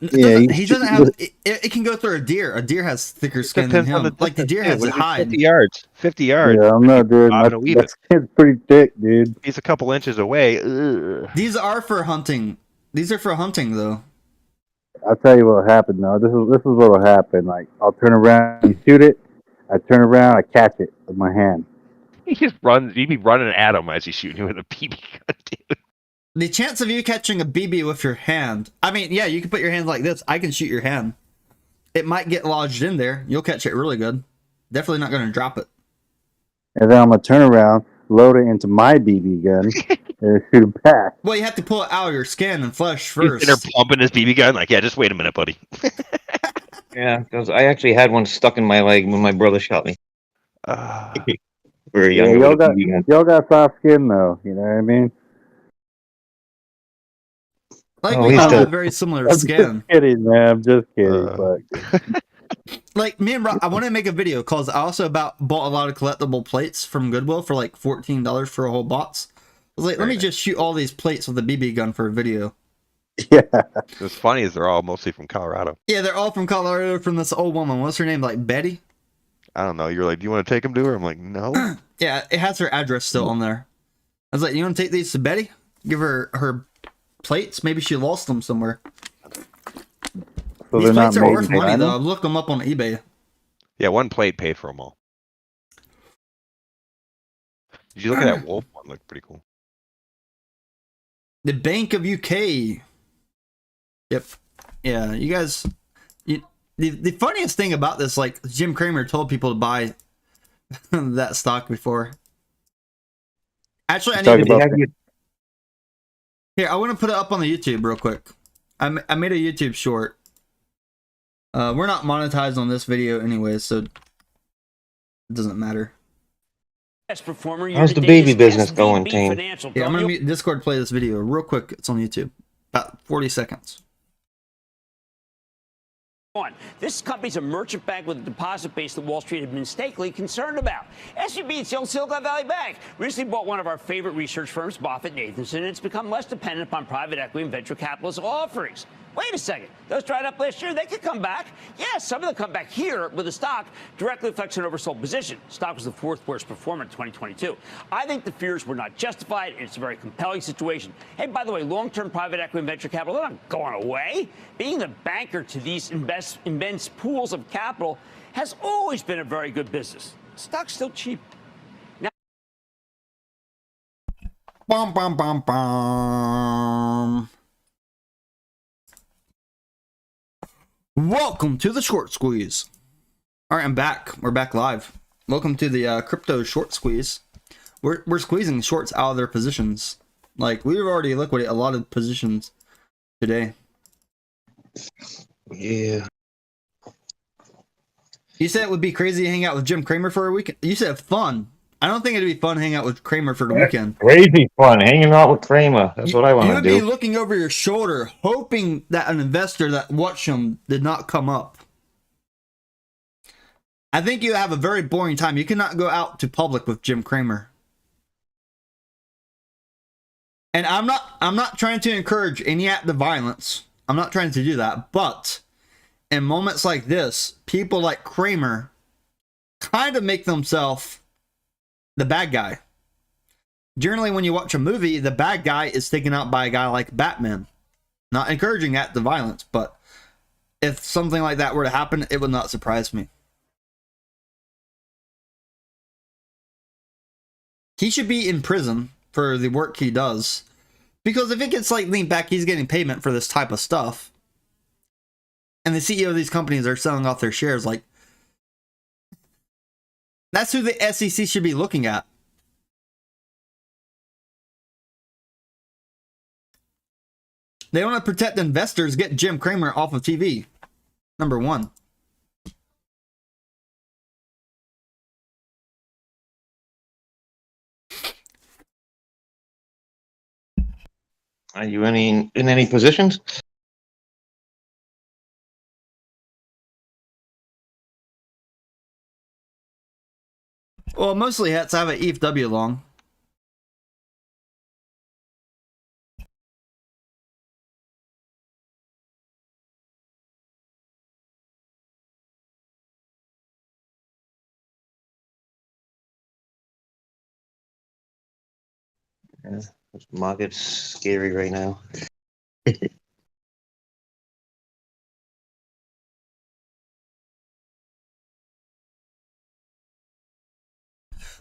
Yeah, He doesn't have. It can go through a deer. A deer has thicker skin than Depends on him. Like the deer has a hide. 50 yards. 50 yards. Yeah, I'm not, dude. I'm gonna weave My it. skin's pretty thick, dude. He's a couple inches away. Ugh. These are for hunting. These are for hunting, though. I'll tell you what happened though. This is what will happen. Like I'll turn around, you shoot it. I turn around, I catch it with my hand. He just runs. He'd be running at him as he's shooting you with a BB gun, dude. The chance of you catching a BB with your hand. I mean, yeah, you can put your hands like this. I can shoot your hand. It might get lodged in there. You'll catch it really good. Definitely not going to drop it. And then I'm gonna turn around, load it into my BB gun, and shoot it back. Well, you have to pull it out of your skin and flesh He's first. in there pumping his BB gun. Like, yeah, just wait a minute, buddy. Yeah, because I actually had one stuck in my leg when my brother shot me. Very Yeah, young. y'all got soft skin though. You know what I mean? Like Oh, we he's all still- have very similar I'm skin. just kidding, man. I'm just kidding. But Like me and Rob, I want to make a video because I also bought a lot of collectible plates from Goodwill for like $14 for a whole box. I was like, let me just shoot all these plates with a BB gun for a video. yeah, What's funny is they're all mostly from Colorado. Yeah, they're all from Colorado, from this old woman. What's her name? Like Betty? I don't know. You're like, do you want to take them to her? I'm like, no. Yeah, it has her address still on there. I was like, you want to take these to Betty? Give her her plates? Maybe she lost them somewhere. so These they're not plates are made worth in money, China? though. I've looked them up on eBay. Yeah, one plate paid for them all. Did you look at that wolf one? Looked pretty cool. The Bank of UK. Yep. Yeah, you guys. The funniest thing about this, like Jim Cramer told people to buy that stock before. Actually, I need to here. I want to put it up on the YouTube real quick. I made a YouTube short. We're not monetized on this video anyway, so it doesn't matter. How's the baby business going, team? Yeah, I'm gonna mute Discord, play this video real quick. It's on YouTube, about 40 seconds. This company's a merchant bank with a deposit base that Wall Street had been mistakenly concerned about. SVB, its own Silicon Valley Bank, recently bought one of our favorite research firms, Nathanson, and it's become less dependent upon private equity and venture capitalist offerings. Wait a second. Those dried up last year, they could come back. Yeah, some of them come back here, but the stock directly affects an oversold position. Stock was the fourth worst performer in 2022. I think the fears were not justified, and it's a very compelling situation. Hey, by the way, long-term private equity and venture capital, they're not going away. Being the banker to these immense pools of capital has always been a very good business. Stock's still cheap. Bum, bum, bum, bum. Welcome to the short squeeze. All right, I'm back. We're back live. Welcome to the crypto short squeeze. We're squeezing shorts out of their positions. Like we've already liquidated a lot of positions today. Yeah. You said it would be crazy to hang out with Jim Cramer for a weekend. You said fun. I don't think it'd be fun hanging out with Cramer for the weekend. Crazy fun hanging out with Kramer. That's what I want You to would do. be looking over your shoulder, hoping that an investor that watched him did not come up. I think you have a very boring time. You cannot go out to public with Jim Cramer. And I'm not trying to encourage any act of violence. I'm not trying to do that. But in moments like this, people like Cramer kind of make themselves the bad guy. Generally, when you watch a movie, the bad guy is taken out by a guy like Batman. Not encouraging act of violence, but if something like that were to happen, it would not surprise me. He should be in prison for the work he does. Because if it gets like leaned back, he's getting payment for this type of stuff. And the CEO of these companies are selling off their shares. Like, that's who the SEC should be looking at. They want to protect investors. Get Jim Cramer off of TV. Number one. Are you in any positions? Well, mostly hats. I have an EFW long. Yeah, this market's scary right now.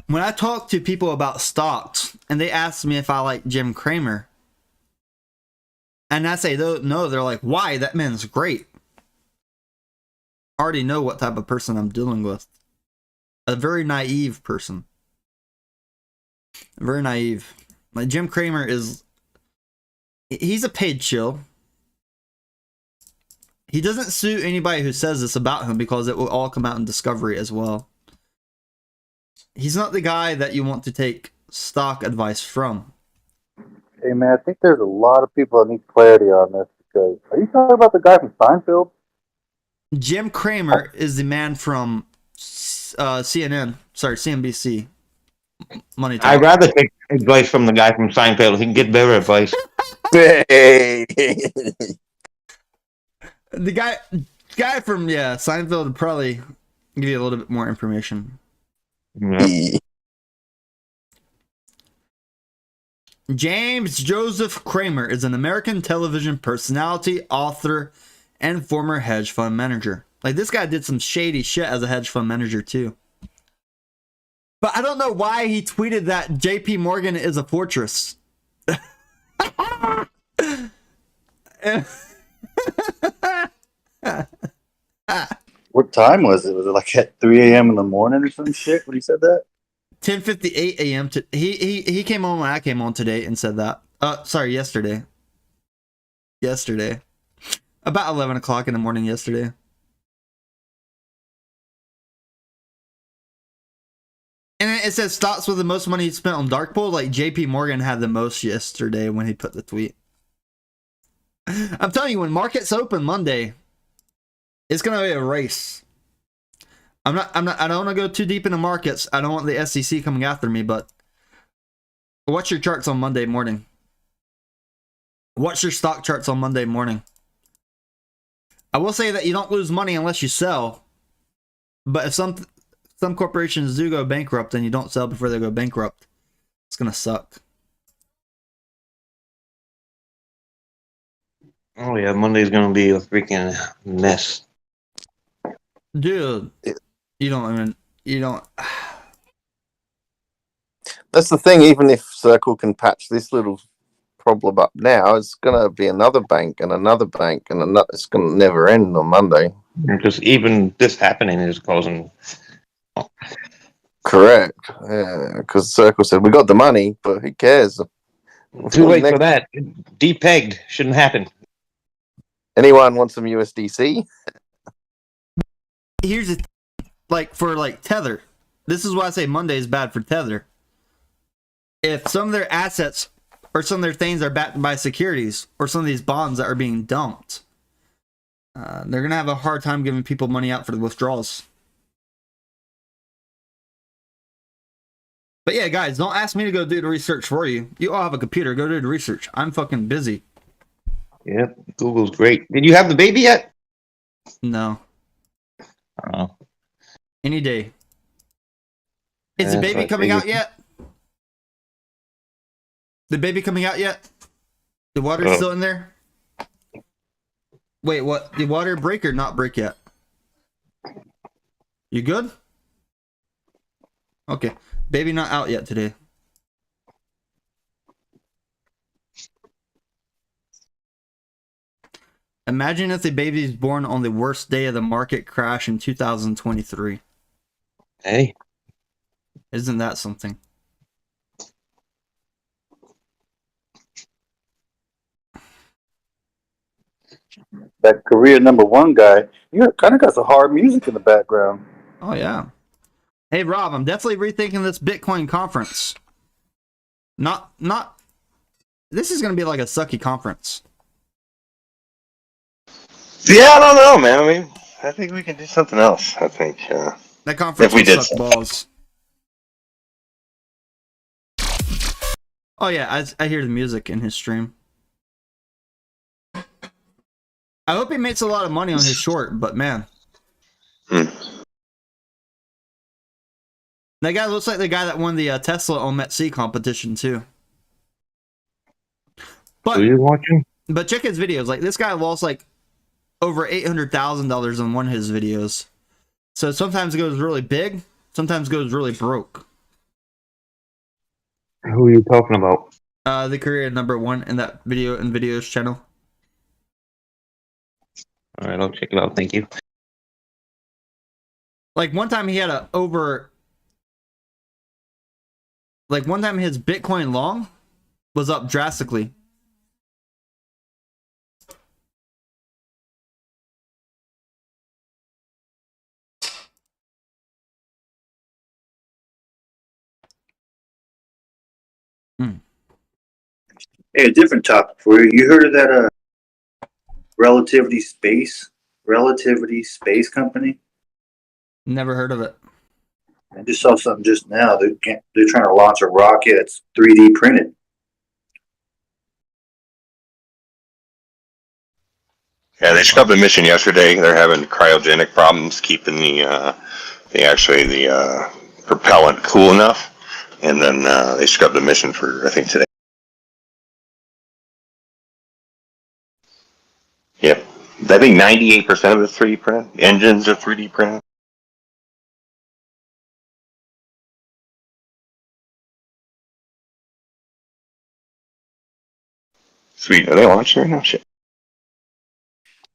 When I talk to people about stocks and they ask me if I like Jim Cramer, and I say no, they're like, why? That man's great. I already know what type of person I'm dealing with. A very naive person. Very naive. Like Jim Cramer he's a paid chill. He doesn't sue anybody who says this about him because it will all come out in Discovery as well. He's not the guy that you want to take stock advice from. Hey man, I think there's a lot of people that need clarity on this because are you talking about the guy from Seinfeld? Jim Cramer is the man from CNN. Sorry, CNBC. Money Talk. I'd rather take advice from the guy from Seinfeld. He can get better advice. The guy from Seinfeld would probably give you a little bit more information. Yeah. James Joseph Cramer is an American television personality, author, and former hedge fund manager. Like, this guy did some shady shit as a hedge fund manager too. But I don't know why he tweeted that JP Morgan is a fortress. What time was it? Was it like at 3 a.m. in the morning or some shit when he said that? 10:58 a.m. He came on when I came on today and said that. Sorry, yesterday. About 11 o'clock in the morning yesterday. And it says stocks with the most money spent on dark pool. Like JP Morgan had the most yesterday when he put the tweet. I'm telling you, when markets open Monday, it's gonna be a race. I don't want to go too deep into markets. I don't want the SEC coming after me, but watch your charts on Monday morning. Watch your stock charts on Monday morning. I will say that you don't lose money unless you sell. But if some corporations do go bankrupt and you don't sell before they go bankrupt, it's gonna suck. Oh yeah, Monday's gonna be a freaking mess. Dude, you don't. That's the thing. Even if Circle can patch this little problem up now, it's gonna be another bank and another bank and another. It's gonna never end on Monday. Because even this happening is causing. Correct. Yeah, because Circle said we got the money, but who cares? Too late for that. Depegged shouldn't happen. Anyone want some USDC? Here's the for Tether. This is why I say Monday is bad for Tether. If some of their assets or some of their things are backed by securities or some of these bonds that are being dumped, they're gonna have a hard time giving people money out for the withdrawals. But yeah, guys, don't ask me to go do the research for you. You all have a computer. Go do the research. I'm fucking busy. Yep, Google's great. Did you have the baby yet? No. Oh. Any day. Is the baby coming out yet? The baby coming out yet? The water's still in there? Wait, what? The water break or not break yet? You good? Okay. Baby not out yet today. Imagine if the baby's born on the worst day of the market crash in 2023. Hey. Isn't that something? That career #1 guy, you kind of got some hard music in the background. Oh yeah. Hey Rob, I'm definitely rethinking this Bitcoin conference. Not. This is gonna be like a sucky conference. Yeah, I don't know, man. I mean, I think we can do something else. I think That conference if we will did suck balls. Oh yeah, I hear the music in his stream. I hope he makes a lot of money on his short, but man. That guy looks like the guy that won the Tesla on Met-C competition too. But Who you watching? But check his videos. Like this guy lost like over $800,000 on one of his videos. So sometimes it goes really big, sometimes it goes really broke. Who are you talking about? The career #1 in that video and videos channel. All right, I'll check it out. Thank you. Like one time he had one time his Bitcoin long was up drastically. Hey, a different topic for you. You heard of that relativity space company? Never heard of it. I just saw something just now. They're trying to launch a rocket that's 3D printed. Yeah, they scrubbed the mission yesterday. They're having cryogenic problems keeping the propellant cool enough, and then they scrubbed the mission for I think today. Yep, I think 98% of it's 3D printed. Engines are 3D printed. Sweet, are they launching right now? Shit.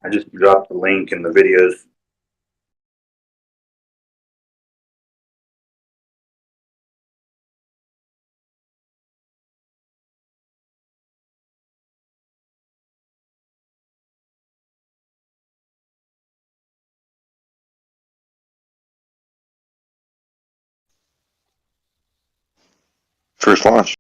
I just dropped the link in the videos. First launch.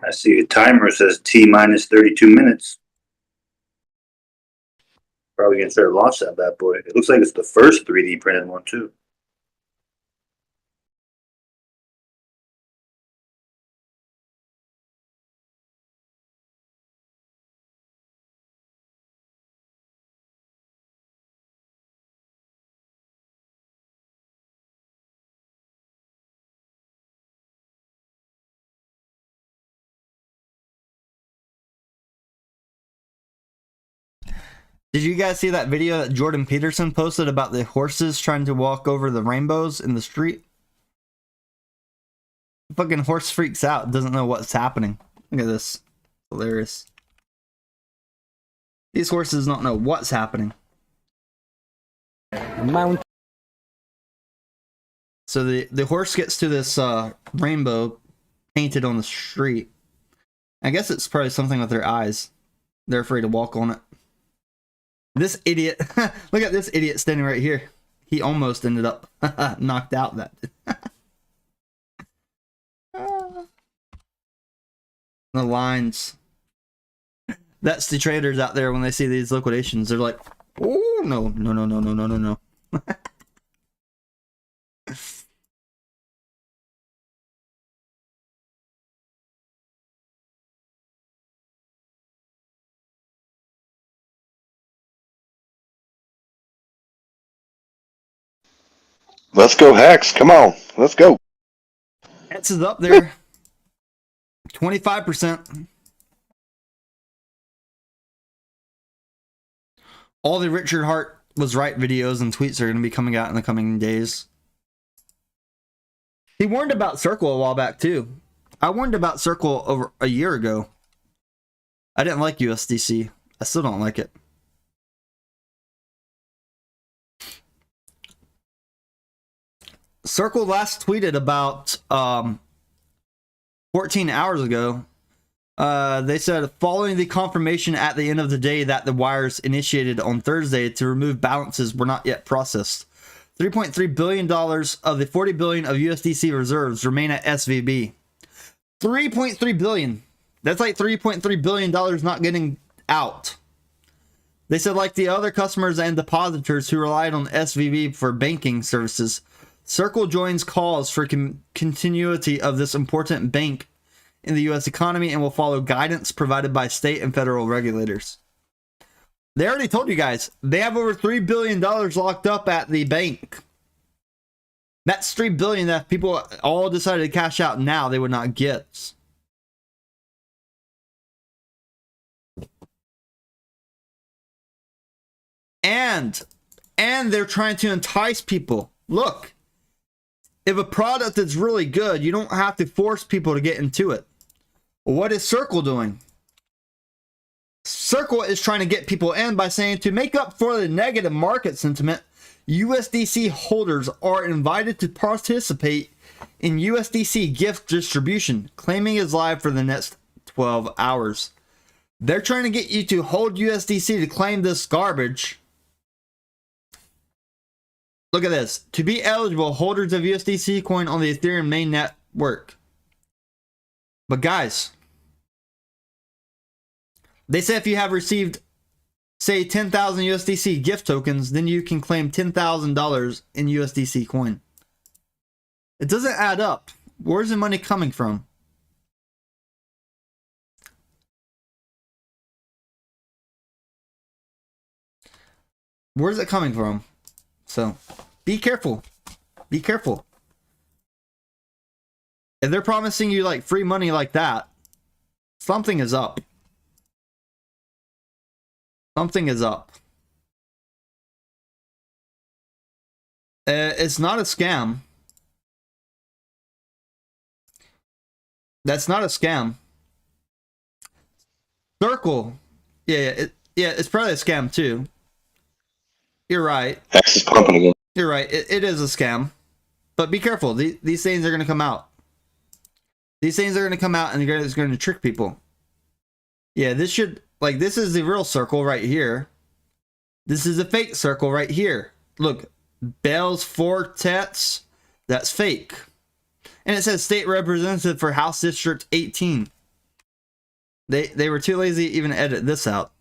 I see a timer says T minus 32 minutes. Probably gonna start to launch that bad boy. It looks like it's the first 3D printed one too. Did you guys see that video that Jordan Peterson posted about the horses trying to walk over the rainbows in the street? Fucking horse freaks out, doesn't know what's happening. Look at this. Hilarious. These horses don't know what's happening. So the horse gets to this rainbow painted on the street. I guess it's probably something with their eyes. They're afraid to walk on it. This idiot, look at this idiot standing right here. He almost ended up knocked out. That the lines. That's the traders out there when they see these liquidations. They're like, oh no, no, no, no, no, no, no, no. Let's go, Hex. Come on. Let's go. X is up there. 25%. All the Richard Hart was right videos and tweets are going to be coming out in the coming days. He warned about Circle a while back too. I warned about Circle over a year ago. I didn't like USDC. I still don't like it. Circle last tweeted about 14 hours ago. They said, following the confirmation at the end of the day that the wires initiated on Thursday to remove balances were not yet processed. $3.3 billion of the $40 billion of USDC reserves remain at SVB. $3.3 billion. That's like $3.3 billion not getting out. They said, like the other customers and depositors who relied on SVB for banking services, Circle joins calls for continuity of this important bank in the U.S. economy and will follow guidance provided by state and federal regulators. They already told you guys, they have over $3 billion locked up at the bank. That's $3 billion that people all decided to cash out now they would not get. And they're trying to entice people. Look, if a product is really good, you don't have to force people to get into it. What is Circle doing? Circle is trying to get people in by saying, to make up for the negative market sentiment, USDC holders are invited to participate in USDC gift distribution. Claiming is live for the next 12 hours. They're trying to get you to hold USDC to claim this garbage. Look at this. To be eligible, holders of USDC coin on the Ethereum main network. But guys, they say if you have received, say, 10,000 USDC gift tokens, then you can claim $10,000 in USDC coin. It doesn't add up. Where's the money coming from? Where's it coming from? So, be careful. Be careful. If they're promising you like free money like that, something is up. Something is up. It's not a scam. That's not a scam. Circle. Yeah, it's probably a scam too. You're right. X is pumping again. You're right. It is a scam. But be careful. These things are going to come out. These things are going to come out and it's going to trick people. Yeah, this should... Like, this is the real Circle right here. This is a fake Circle right here. Look. Bell's Fortets. That's fake. And it says State Representative for House District 18. They were too lazy to even edit this out.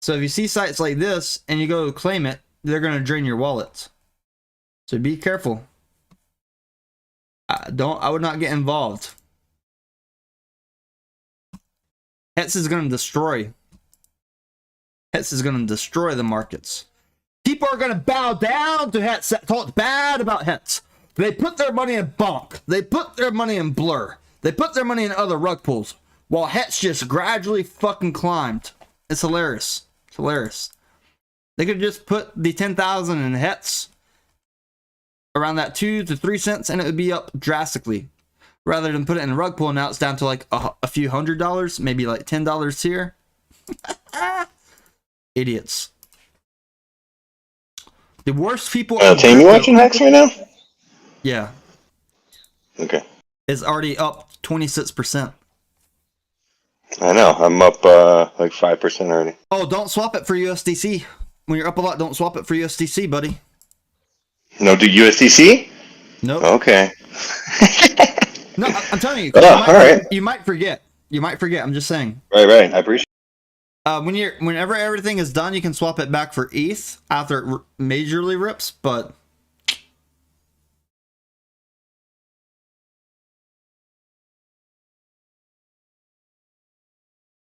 So if you see sites like this and you go to claim it, they're going to drain your wallet. So be careful. I would not get involved. HETS is going to destroy. HETS is going to destroy the markets. People are going to bow down to HETS that talk bad about HETS. They put their money in Bonk. They put their money in Blur. They put their money in other rug pulls. While HETS just gradually fucking climbed. It's hilarious. It's hilarious. They could just put the 10,000 in HETS around that 2 to 3 cents and it would be up drastically. Rather than put it in a rug pull, now it's down to like a few $100, maybe like $10 here. Idiots. The worst people. Team, you watching Hex right now? Yeah. Okay. It's already up 26%. I know. I'm up like 5% already. Oh, don't swap it for USDC. When you're up a lot, don't swap it for USDC, buddy. No, do USDC? Nope. Okay. No, I'm telling you. All right. You might forget. You might forget. I'm just saying. Right. I appreciate it. Whenever everything is done, you can swap it back for ETH after it majorly rips, but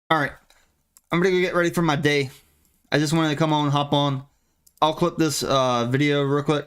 all right. I'm gonna go get ready for my day. I just wanted to come on, hop on. I'll clip this video real quick.